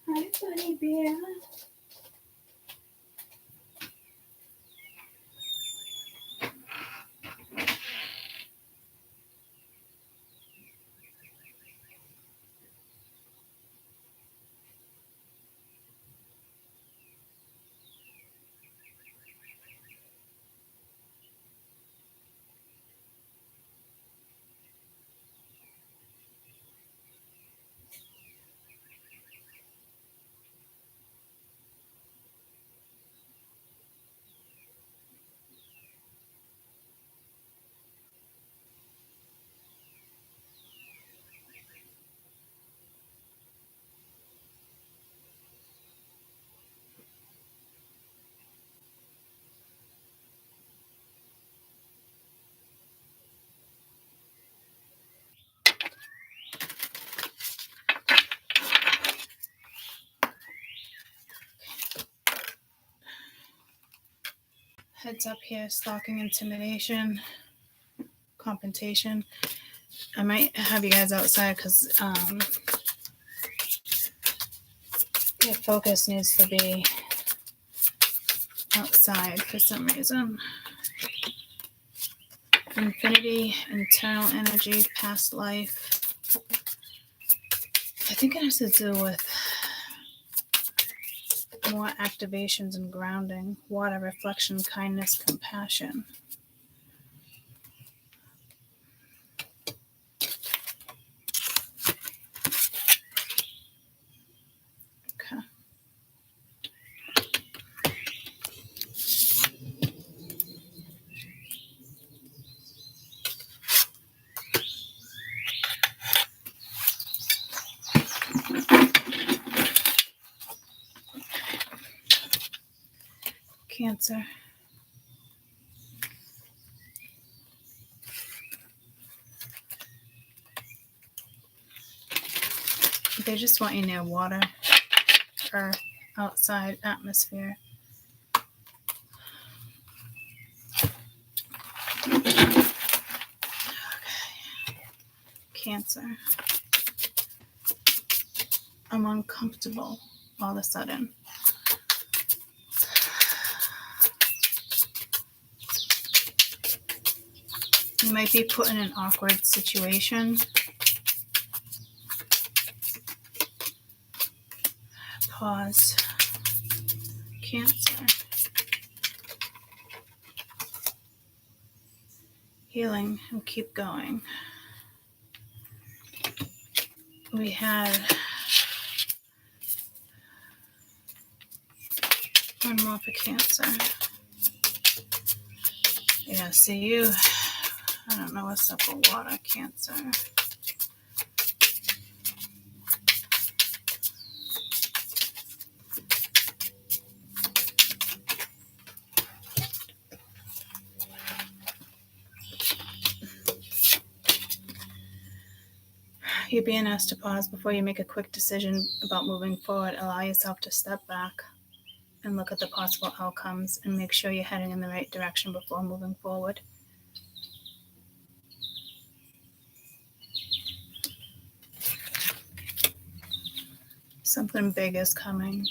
Hi, buddy bear. Heads up here, stalking, intimidation, confrontation. I might have you guys outside because your focus needs to be outside for some reason. Infinity, internal energy, past life. I think it has to do with more activations and grounding, water, reflection, kindness, compassion. Okay. Cancer. They just want you near water, earth, outside, atmosphere. Okay. Cancer. I'm uncomfortable all of a sudden. You might be put in an awkward situation. Pause. Cancer. healing and keep going. We had one more for Cancer. Yeah, see you. I don't know what's up with water, Cancer. You're being asked to pause before you make a quick decision about moving forward. Allow yourself to step back and look at the possible outcomes and make sure you're heading in the right direction before moving forward. Something big is coming.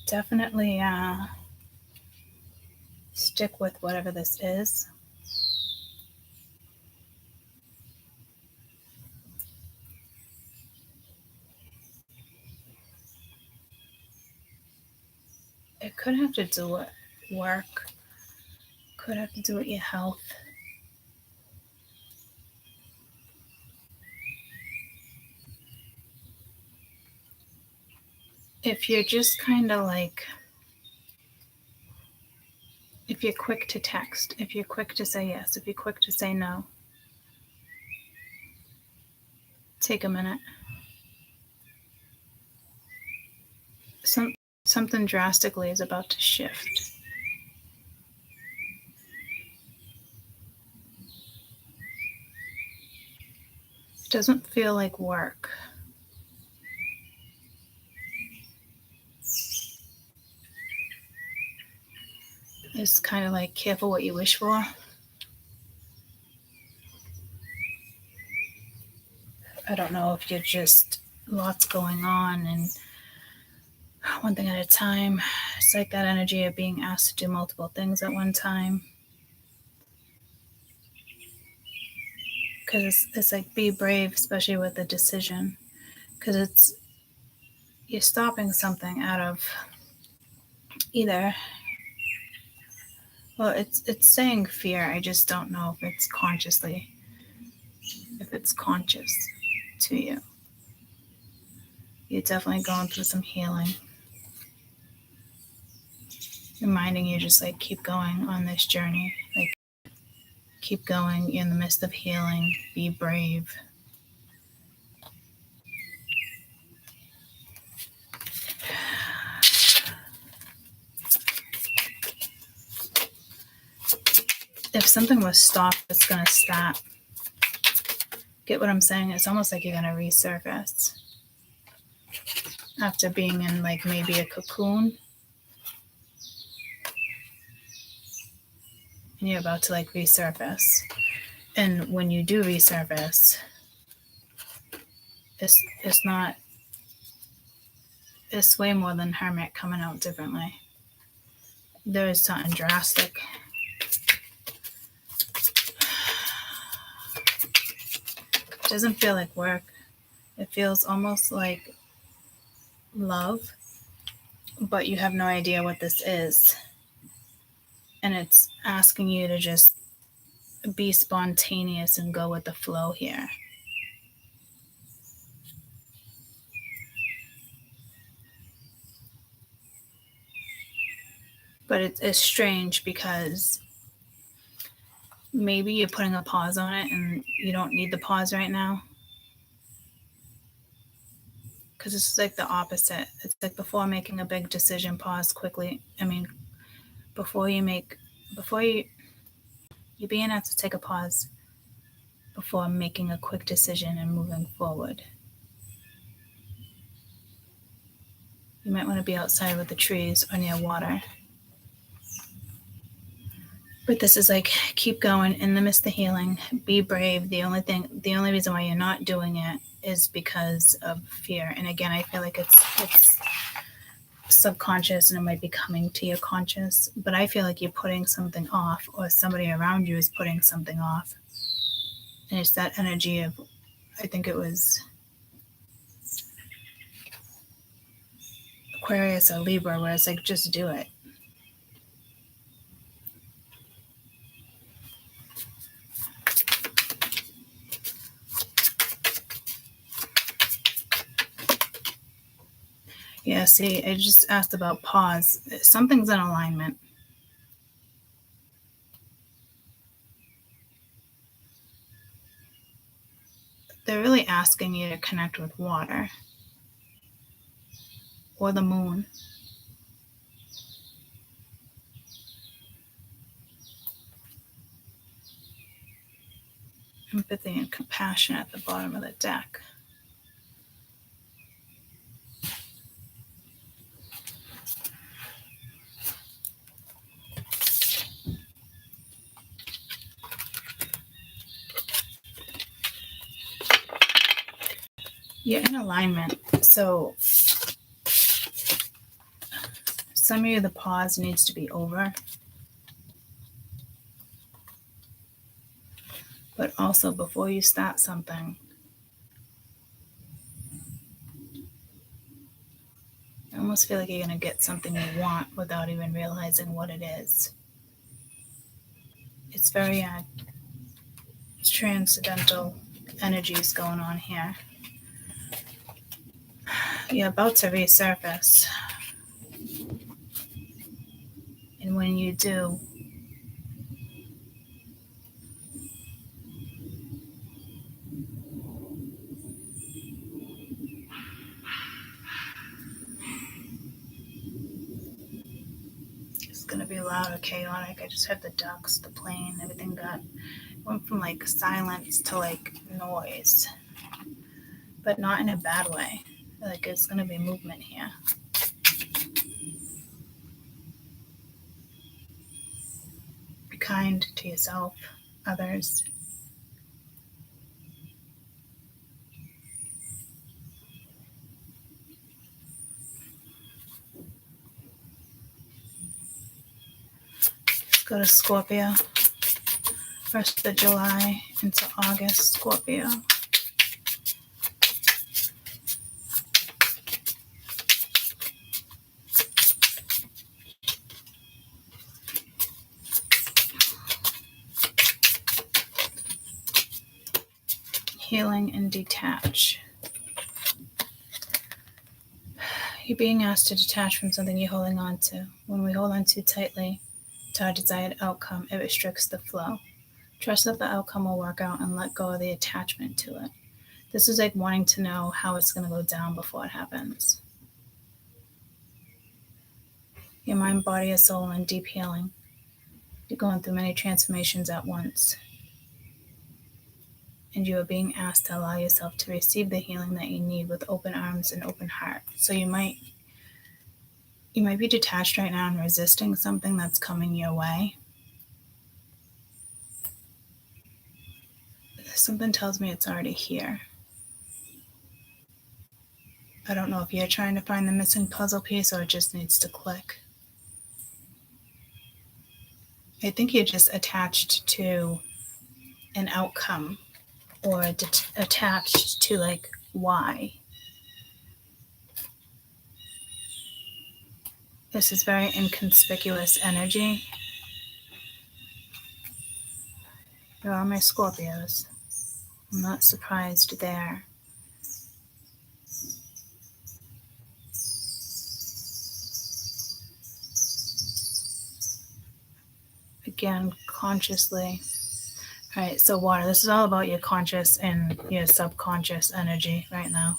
Definitely stick with whatever this is. It could have to do with work, could have to do with your health. If you're just kind of like, if you're quick to text, if you're quick to say yes, if you're quick to say no, take a minute. Something drastically is about to shift. It doesn't feel like work. It's kind of like careful what you wish for. I don't know if you're just lots going on and one thing at a time. It's like that energy of being asked to do multiple things at one time. Because it's like be brave, especially with the decision. Because you're stopping something out of either. Well, it's saying fear. I just don't know if it's consciously, if it's conscious to you. You're definitely going through some healing. Reminding you just like keep going on this journey. Like keep going. You're in the midst of healing. Be brave. If something was stopped, it's going to stop. Get what I'm saying? It's almost like you're going to resurface after being in like maybe a cocoon. And you're about to like resurface. And when you do resurface, it's not, it's way more than hermit coming out differently. There is something drastic. It doesn't feel like work. It feels almost like love, but you have no idea what this is. And it's asking you to just be spontaneous and go with the flow here. But it's strange because maybe you're putting a pause on it and you don't need the pause right now. Because it's like the opposite. It's like before making a big decision, pause quickly. I mean, you're being asked to take a pause before making a quick decision and moving forward. You might want to be outside with the trees or near water. But this is like, keep going in the midst of healing. Be brave. The only reason why you're not doing it is because of fear. And again, I feel like it's subconscious and it might be coming to your conscious. But I feel like you're putting something off, or somebody around you is putting something off. And it's that energy of, I think it was Aquarius or Libra, where it's like, just do it. Yeah, see, I just asked about pause. Something's in alignment. They're really asking you to connect with water or the moon. Empathy and compassion at the bottom of the deck. You're in alignment. So some of you, the pause needs to be over. But also, before you start something, I almost feel like you're going to get something you want without even realizing what it is. It's very transcendental energies going on here. You're about to resurface. And when you do, it's going to be loud or chaotic. I just had the ducks, the plane, everything went from like silence to like noise, but not in a bad way. Like it's going to be movement here. Be kind to yourself, others. Let's go to Scorpio. 1st of July into August, Scorpio. Healing and detach. You're being asked to detach from something you're holding on to. When we hold on too tightly to our desired outcome, it restricts the flow. Trust that the outcome will work out and let go of the attachment to it. This is like wanting to know how it's going to go down before it happens. Your mind, body, and soul in deep healing. You're going through many transformations at once. And you are being asked to allow yourself to receive the healing that you need with open arms and open heart. So you might be detached right now and resisting something that's coming your way. Something tells me it's already here. I don't know if you're trying to find the missing puzzle piece or it just needs to click. I think you're just attached to an outcome or attached to like why. This is very inconspicuous energy. Here are my Scorpios. I'm not surprised there. Again, consciously. All right, so water. This is all about your conscious and your subconscious energy right now.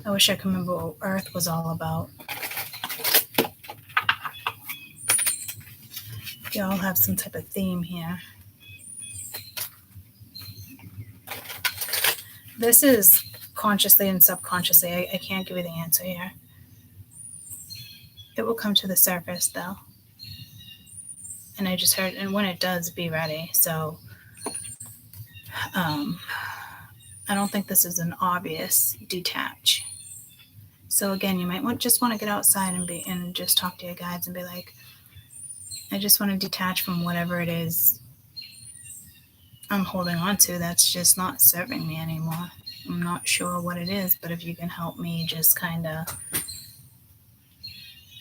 I wish I could remember what Earth was all about. You all have some type of theme here. This is consciously and subconsciously. I can't give you the answer here. It will come to the surface though. And I just heard, and when it does, be ready. So I don't think this is an obvious detach. So again, you might just want to get outside and just talk to your guides and be like, I just want to detach from whatever it is I'm holding on to that's just not serving me anymore. I'm not sure what it is, but if you can help me just kind of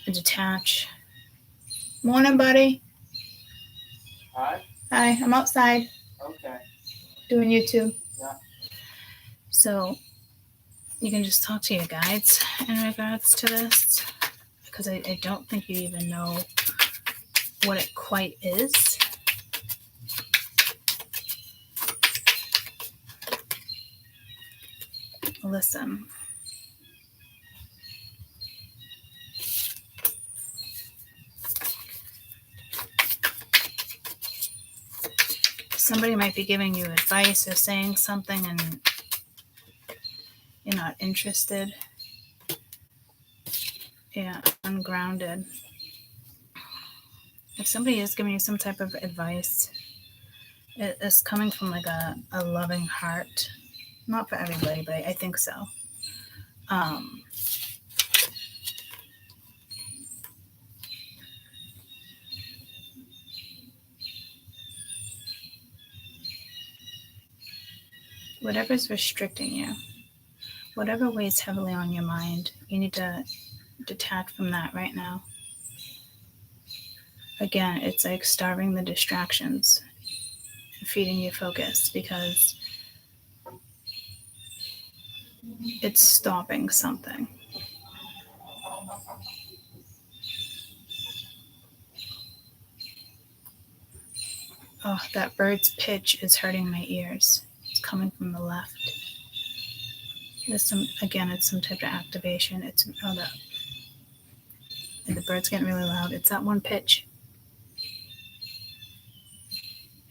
detach. Morning, buddy. Hi. Hi, I'm outside. Okay. Doing YouTube. Yeah. So you can just talk to your guides in regards to this, because I don't think you even know what it quite is. Listen. Somebody might be giving you advice or saying something and you're not interested. Yeah, ungrounded. If somebody is giving you some type of advice, it's coming from like a loving heart. Not for everybody, but I think so. Whatever's restricting you, whatever weighs heavily on your mind, you need to detach from that right now. Again, it's like starving the distractions, feeding your focus, because it's stopping something. Oh, that bird's pitch is hurting my ears. It's coming from the left. There's it's some type of activation. It's the bird's getting really loud. It's that one pitch.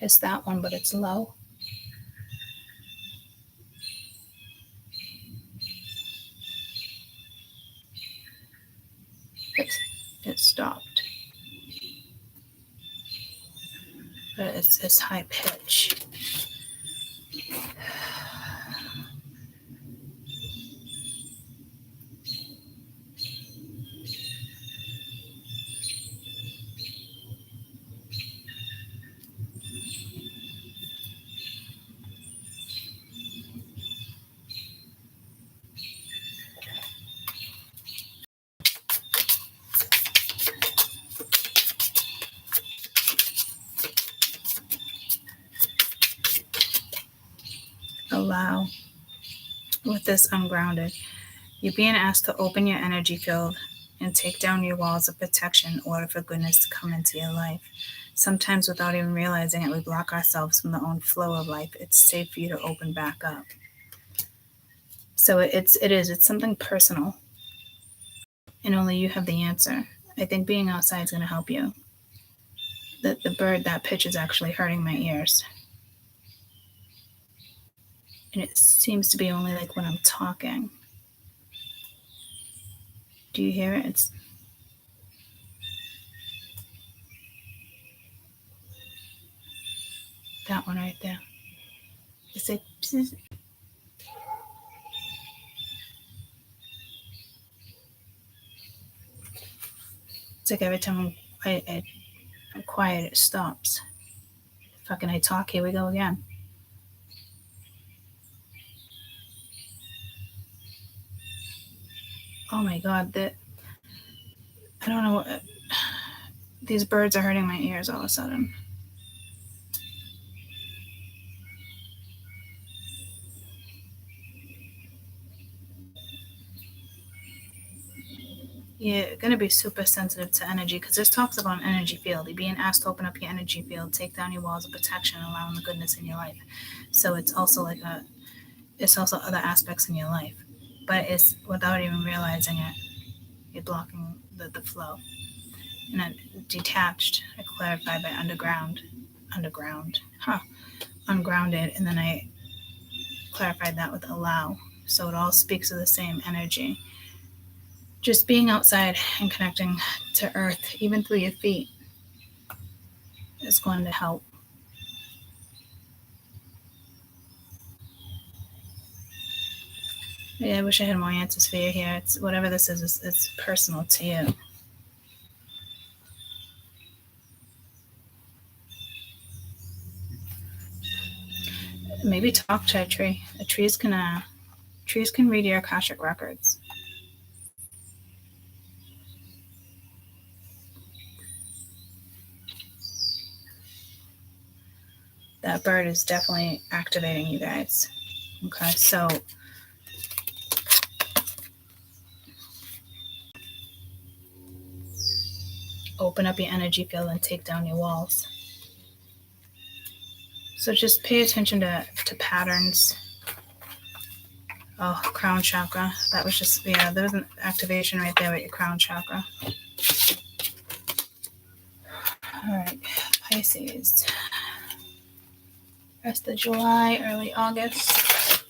It's that one, but it's low. It stopped. But it's high pitch. Allow. With this ungrounded, you're being asked to open your energy field and take down your walls of protection in order for goodness to come into your life. Sometimes without even realizing it, we block ourselves from the own flow of life. It's safe for you to open back up. So it's something personal, and only you have the answer. I think being outside is going to help you. The bird, that pitch is actually hurting my ears. And it seems to be only like when I'm talking. Do you hear it? It's that one right there. It's like, it's like every time I'm quiet, it stops. Fucking I talk, here we go again. Oh my God, I don't know, these birds are hurting my ears all of a sudden. You're going to be super sensitive to energy, because this talks about an energy field. You're being asked to open up your energy field, take down your walls of protection, allowing the goodness in your life. So it's also it's also other aspects in your life, but it's without even realizing it, you're blocking the flow. And then detached, I clarified by ungrounded, and then I clarified that with allow. So it all speaks of the same energy. Just being outside and connecting to earth, even through your feet, is going to help. Yeah, I wish I had more answers for you here. It's whatever this is, it's personal to you. Maybe talk to a tree. Trees can read your Akashic records. That bird is definitely activating you guys. Okay, so open up your energy field and take down your walls. So just pay attention to patterns. Oh, crown chakra. That was just, there was an activation right there with your crown chakra. All right, Pisces. Rest of July, early August.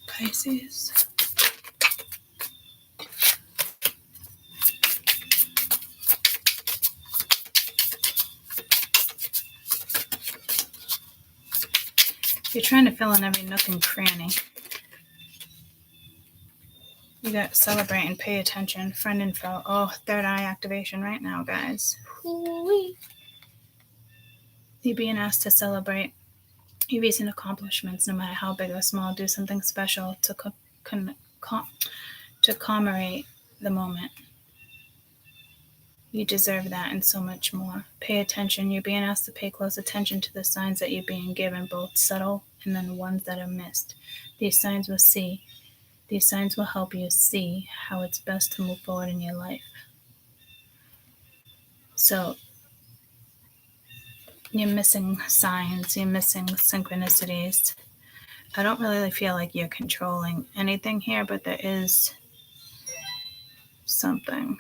Pisces. You're trying to fill in every nook and cranny. You got celebrate and pay attention. Friend and foe. Oh, third eye activation right now, guys. Woo-wee. You're being asked to celebrate your recent accomplishments, no matter how big or small. Do something special to commemorate the moment. You deserve that and so much more. Pay attention. You're being asked to pay close attention to the signs that you're being given, both subtle and then ones that are missed. These signs will help you see how it's best to move forward in your life. So you're missing signs, you're missing synchronicities. I don't really feel like you're controlling anything here, but there is something.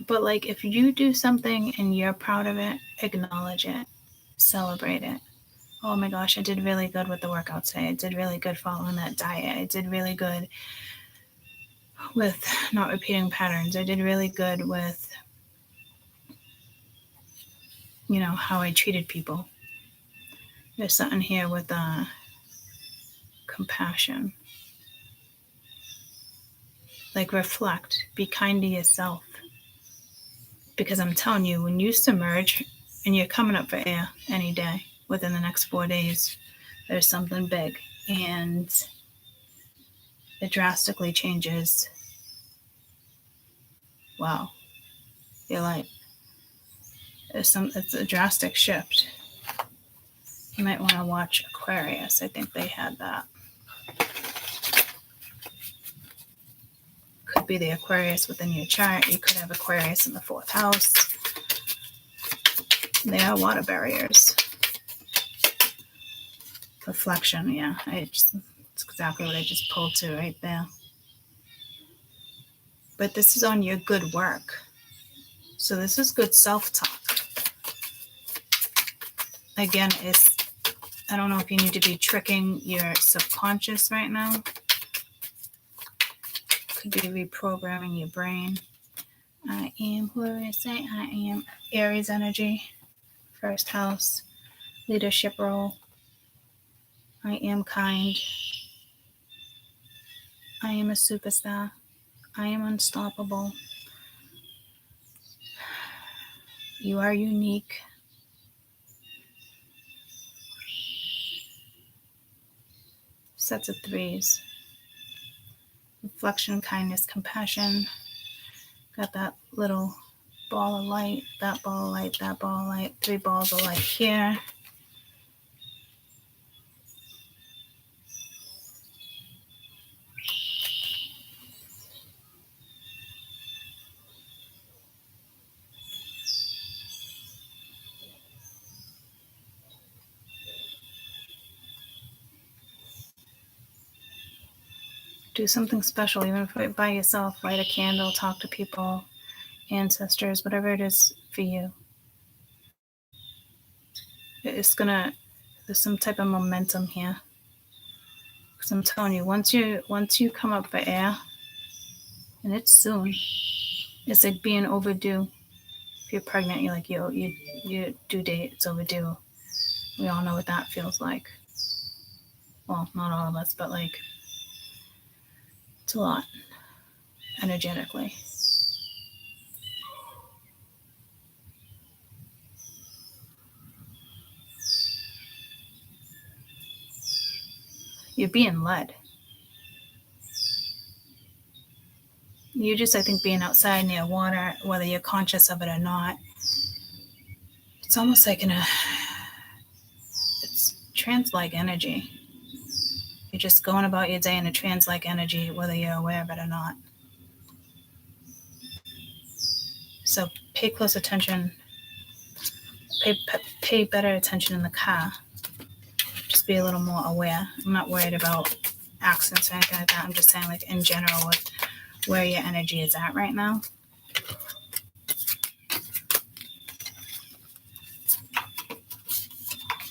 But like if you do something and you're proud of it, acknowledge it, celebrate it. Oh my gosh, I did really good with the workout today. I did really good following that diet. I did really good with not repeating patterns. I did really good with, how I treated people. There's something here with compassion. Like reflect, be kind to yourself. Because I'm telling you, when you submerge and you're coming up for air any day within the next 4 days, there's something big and it drastically changes. Wow. You're like, it's a drastic shift. You might want to watch Aquarius. I think they had that. Could be the Aquarius within your chart. You could have Aquarius in the 4th house. They are water barriers. Reflection, yeah. It's exactly what I just pulled to right there. But this is on your good work. So this is good self-talk. Again, I don't know if you need to be tricking your subconscious right now. Could be reprogramming your brain. I am who I say I am. Aries energy. 1st house. Leadership role. I am kind. I am a superstar. I am unstoppable. You are unique. Sets of 3s. Reflection, kindness, compassion. Got that little ball of light, that ball of light, that ball of light. 3 balls of light here. Do something special, even if it's by yourself. Light a candle, talk to people, ancestors, whatever it is for you. There's some type of momentum here. Because I'm telling you, once you come up for air, and it's soon, it's like being overdue. If you're pregnant, you're like, your due date, it's overdue. We all know what that feels like. Well, not all of us, but like, it's a lot energetically. You're being led. You just, I think, being outside near water, whether you're conscious of it or not, it's almost like it's trance-like energy. You're just going about your day in a trance-like energy, whether you're aware of it or not. So pay close attention. Pay better attention in the car. Just be a little more aware. I'm not worried about accidents or anything like that. I'm just saying, like, in general, where your energy is at right now.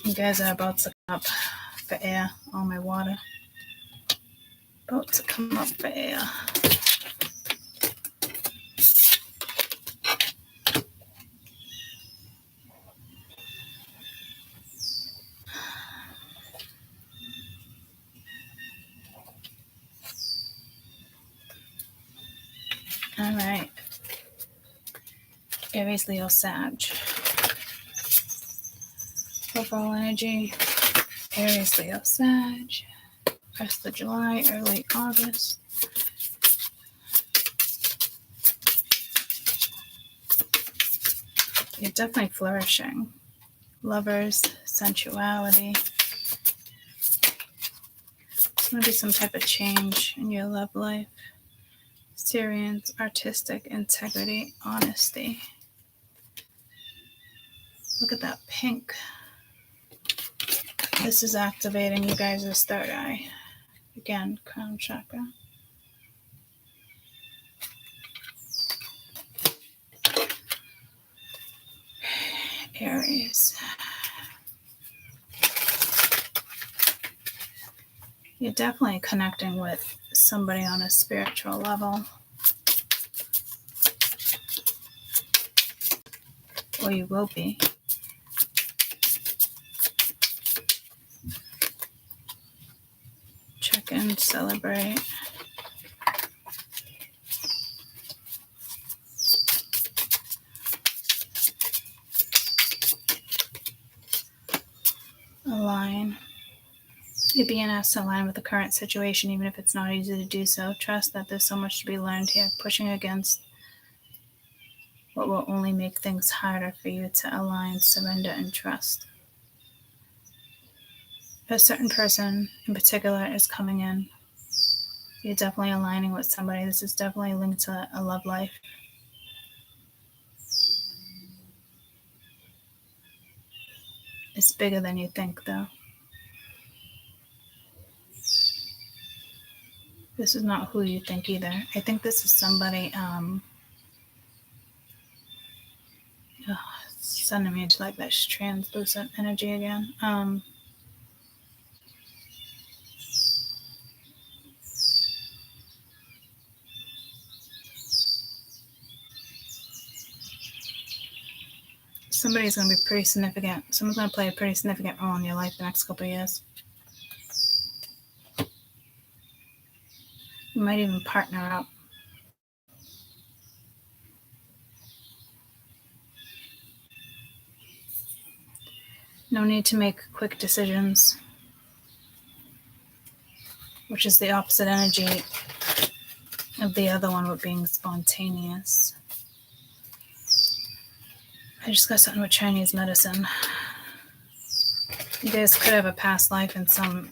You guys are about to come up for air. All my water. About to come up for air. All right. Aries, Leo, Sag. Overall energy. Aries, Leo, Sag. Rest of July, early August. You're definitely flourishing. Lovers, sensuality. There's going to be some type of change in your love life. Syrians, artistic, integrity, honesty. Look at that pink. This is activating you guys' third eye. Again, crown chakra. Aries. You're definitely connecting with somebody on a spiritual level. Or you will be. Check in, celebrate. Align. You're being asked to align with the current situation, even if it's not easy to do so. Trust that there's so much to be learned here. Pushing against what will only make things harder for you to align, surrender, and trust. A certain person in particular is coming in. You're definitely aligning with somebody. This is definitely linked to a love life. It's bigger than you think, though. This is not who you think either. I think this is somebody, it's sending me into like this translucent energy again. Somebody's going to be pretty significant. Someone's going to play a pretty significant role in your life the next couple of years. You might even partner up. No need to make quick decisions, which is the opposite energy of the other one with being spontaneous. I just got something with Chinese medicine. You guys could have a past life in some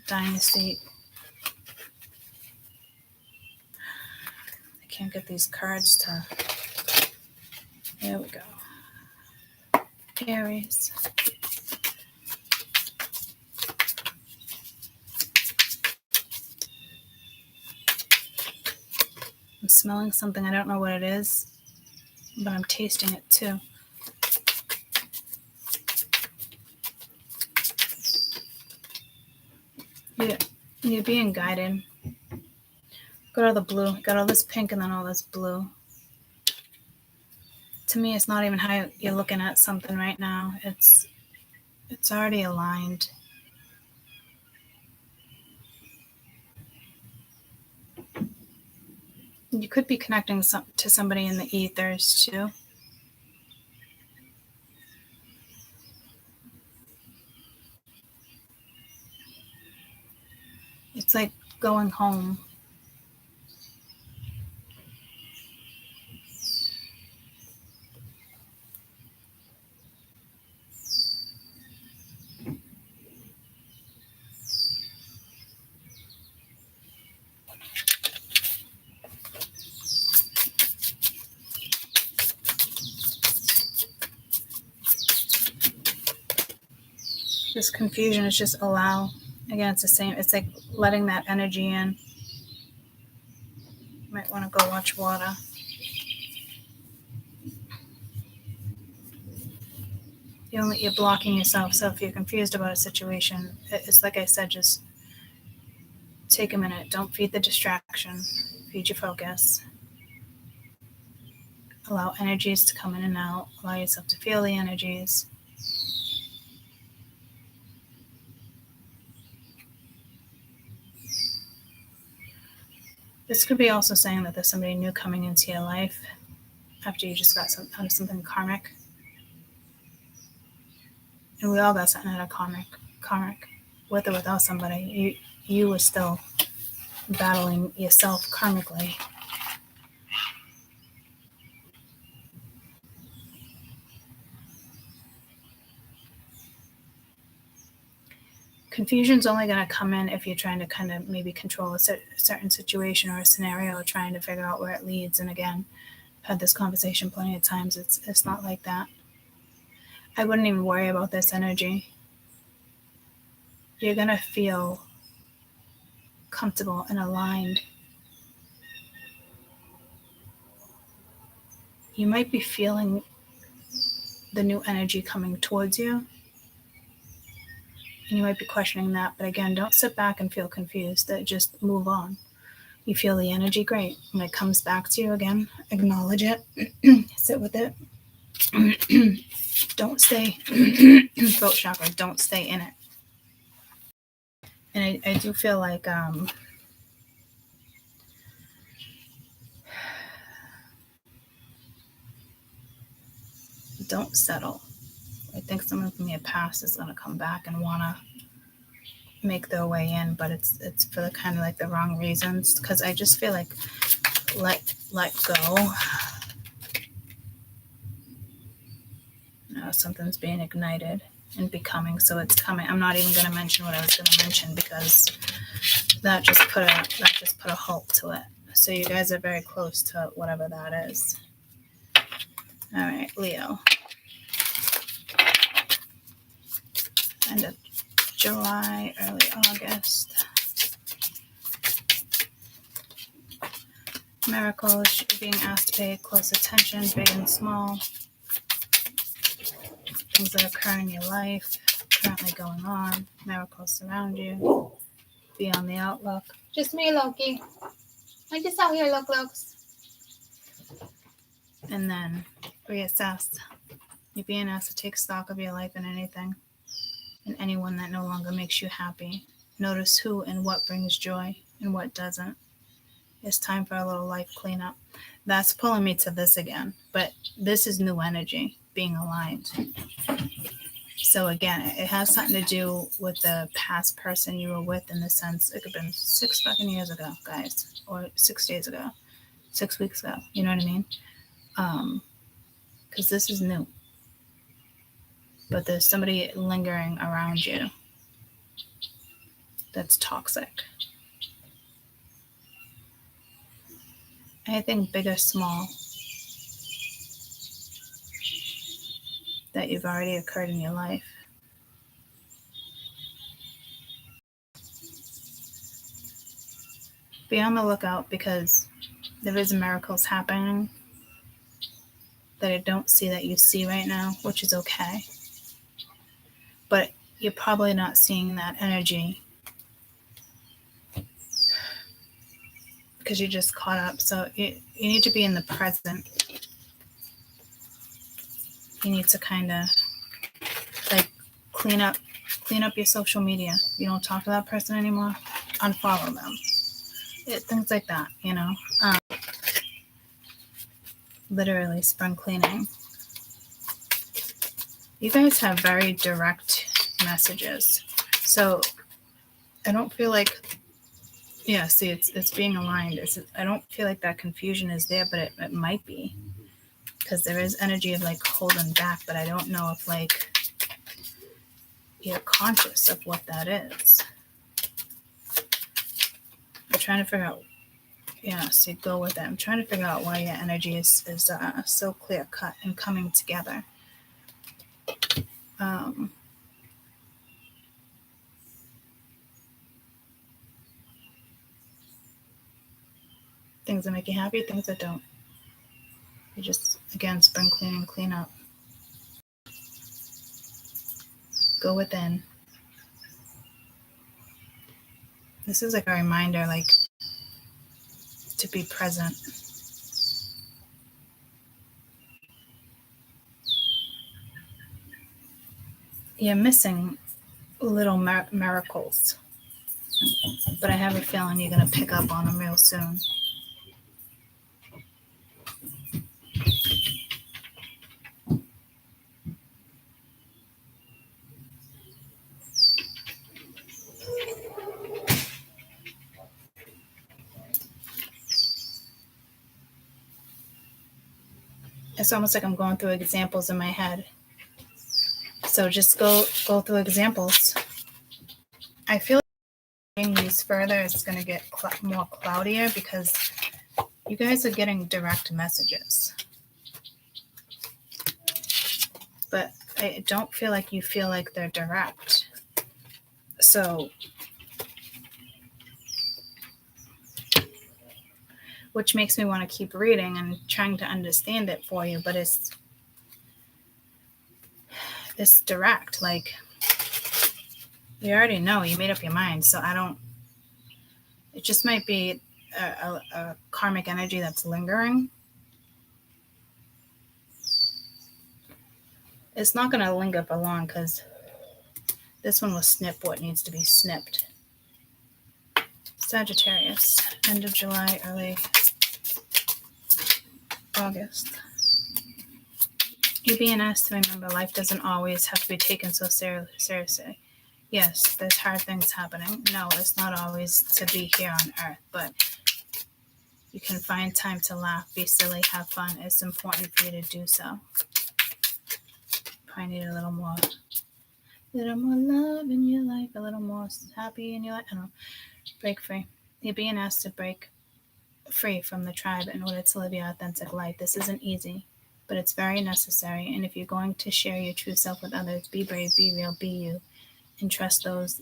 dynasty. I can't get these cards to... There we go. Aries. I'm smelling something. I don't know what it is, but I'm tasting it too. You're being guided. Got all the blue. Got all this pink and then all this blue. To me, it's not even how you're looking at something right now. It's already aligned. You could be connecting to somebody in the ethers too. It's like going home. This confusion is just allow. Again, it's the same. It's like letting that energy in. You might want to go watch water. You're blocking yourself. So if you're confused about a situation, it's like I said, just take a minute. Don't feed the distraction. Feed your focus. Allow energies to come in and out. Allow yourself to feel the energies. This could be also saying that there's somebody new coming into your life after you just got out of something karmic. And we all got something out of karmic, with or without somebody. You were still battling yourself karmically. Confusion's only going to come in if you're trying to kind of maybe control a certain situation or a scenario, or trying to figure out where it leads. And again, I've had this conversation plenty of times. It's not like that. I wouldn't even worry about this energy. You're going to feel comfortable and aligned. You might be feeling the new energy coming towards you. And you might be questioning that, but again, don't sit back and feel confused. Just move on. You feel the energy, great. When it comes back to you again, acknowledge it. Sit with it. Don't stay, throat chakra, don't stay in it. And I do feel like don't settle. I think someone from your past is going to come back and want to make their way in, but it's for the kind of like the wrong reasons. Because I just feel like let go. Something's being ignited and becoming, so it's coming. I'm not even going to mention what I was going to mention because that just put a halt to it. So you guys are very close to whatever that is. All right, Leo. End of July, early August. Miracles, you're being asked to pay close attention, big and small. Things that occur in your life, currently going on. Miracles surround you. Be on the outlook. Just me, Loki. I just out here, looks. And then reassess. You're being asked to take stock of your life and anything and anyone that no longer makes you happy. Notice who and what brings joy and what doesn't. It's time for a little life cleanup. That's pulling me to this again, but this is new energy being aligned. So again, it has something to do with the past person you were with, in the sense it could have been 6 fucking years ago, guys, or 6 days ago, 6 weeks ago. You know what I mean? Because this is new. But there's somebody lingering around you that's toxic. Anything big or small that you've already occurred in your life. Be on the lookout, because there is miracles happening that I don't see that you see right now, which is okay. But you're probably not seeing that energy because you're just caught up. So you need to be in the present. You need to kind of like clean up your social media. You don't talk to that person anymore, unfollow them. Things like that, you know. Literally spring cleaning. You guys have very direct messages. So I don't feel like Yeah, see, it's being aligned. I don't feel like that confusion is there, but it might be. Because there is energy of like holding back, but I don't know if like you're conscious of what that is. I'm trying to figure out. Yeah, so you go with it. I'm trying to figure out why your energy is so clear cut and coming together. Things that make you happy, things that don't. You just, again, spring clean and clean up. Go within. This is like a reminder, like, to be present. You're missing little miracles, but I have a feeling you're going to pick up on them real soon. It's almost like I'm going through examples in my head. So just go through examples. I feel like bringing these further, it's going to get more cloudier because you guys are getting direct messages. But I don't feel like you feel like they're direct. So, which makes me want to keep reading and trying to understand it for you, but it's direct. Like, you already know, you made up your mind. So it just might be a karmic energy that's lingering. It's not going to linger for long because this one will snip what needs to be snipped. Sagittarius, end of July, early August. You're being asked to remember life doesn't always have to be taken so seriously. Yes, there's hard things happening. No, it's not always to be here on earth, but you can find time to laugh, be silly, have fun. It's important for you to do so. Probably need a little more love in your life, a little more happy in your life. I don't know. Break free. You're being asked to break free from the tribe in order to live your authentic life. This isn't easy, but it's very necessary. And if you're going to share your true self with others, be brave, be real, be you, and trust those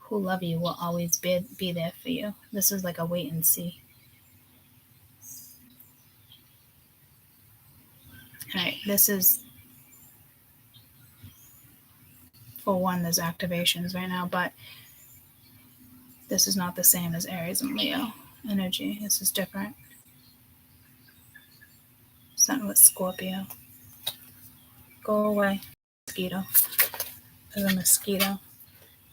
who love you will always be there for you. This is like a wait and see. All right, this is, for one, there's activations right now, but this is not the same as Aries and Leo energy. This is different. Something with Scorpio. Go away. Mosquito. There's a mosquito.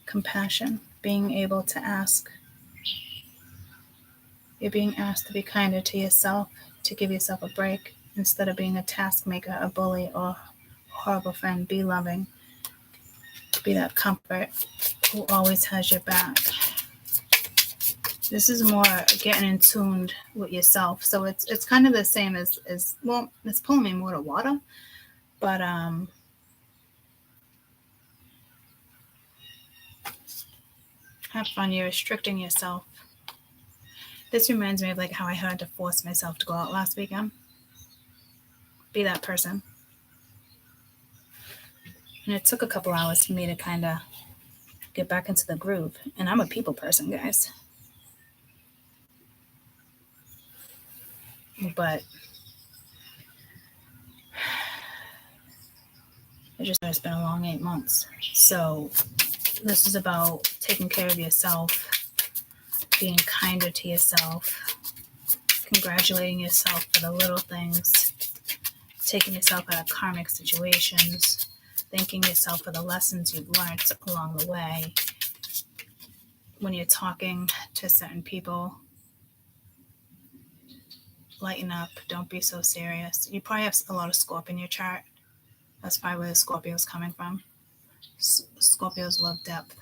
Compassion. Being able to ask. You're being asked to be kinder to yourself, to give yourself a break. Instead of being a taskmaker, a bully, or a horrible friend, be loving. Be that comfort who always has your back. This is more getting in tuned with yourself. So it's kind of the same as well, it's pulling me more to water, but have fun. You're restricting yourself. This reminds me of like how I had to force myself to go out last weekend. Be that person. And it took a couple hours for me to kind of get back into the groove. And I'm a people person, guys. But it's been a long 8 months. So this is about taking care of yourself, being kinder to yourself, congratulating yourself for the little things, taking yourself out of karmic situations, thanking yourself for the lessons you've learned along the way. When you're talking to certain people, lighten up. Don't be so serious. You probably have a lot of Scorpio in your chart. That's probably where the Scorpio is coming from. Scorpios love depth.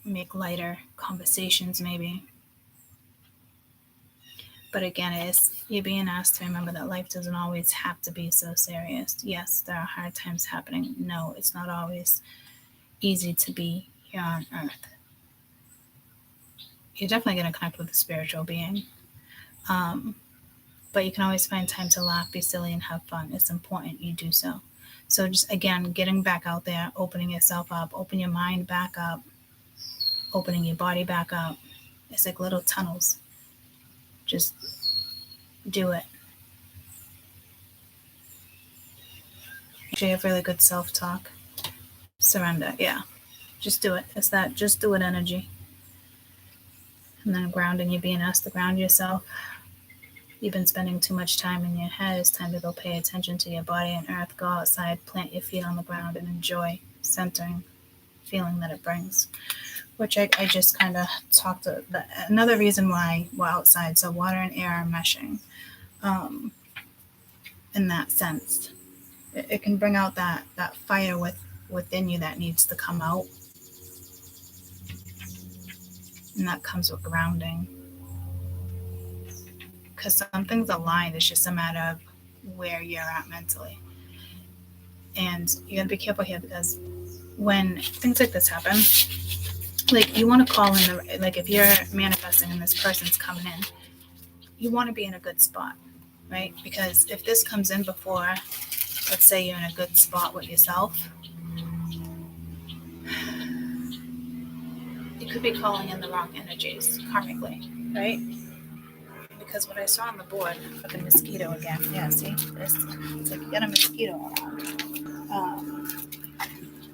make lighter conversations maybe. But again, you're being asked to remember that life doesn't always have to be so serious. Yes, there are hard times happening. No, it's not always easy to be here on earth. You're definitely going to connect with a spiritual being. But you can always find time to laugh, be silly, and have fun. It's important you do so. So just, again, getting back out there, opening yourself up, open your mind back up, opening your body back up. It's like little tunnels. Just do it. Make sure you have really good self-talk. Surrender, yeah. Just do it. It's that just do it energy. And then grounding, you're being asked to ground yourself. You've been spending too much time in your head. It's time to go pay attention to your body and earth. Go outside, plant your feet on the ground, and enjoy centering, feeling that it brings. Which I just kind of talked to. Another reason why we're outside, so water and air are meshing. In that sense, it can bring out that fire within you that needs to come out. And that comes with grounding. Because something's aligned, it's just a matter of where you're at mentally. And you gotta be careful here, because when things like this happen, like you want to call in like if you're manifesting and this person's coming in, you want to be in a good spot, right? Because if this comes in before, let's say you're in a good spot with yourself, you could be calling in the wrong energies karmically, right? Because what I saw on the board, fucking mosquito again. Yeah, see this? It's like you got a mosquito around.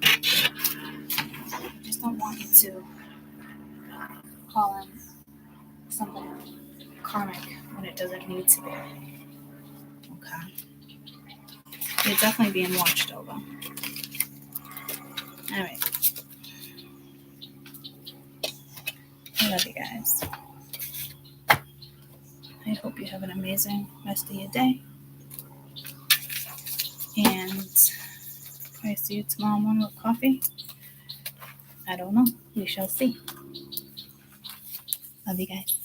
I just don't want you to call in something karmic when it doesn't need to be. Okay. You're definitely being watched over. All right. I love you guys. I hope you have an amazing rest of your day. And I see you tomorrow morning with coffee. I don't know. We shall see. Love you guys.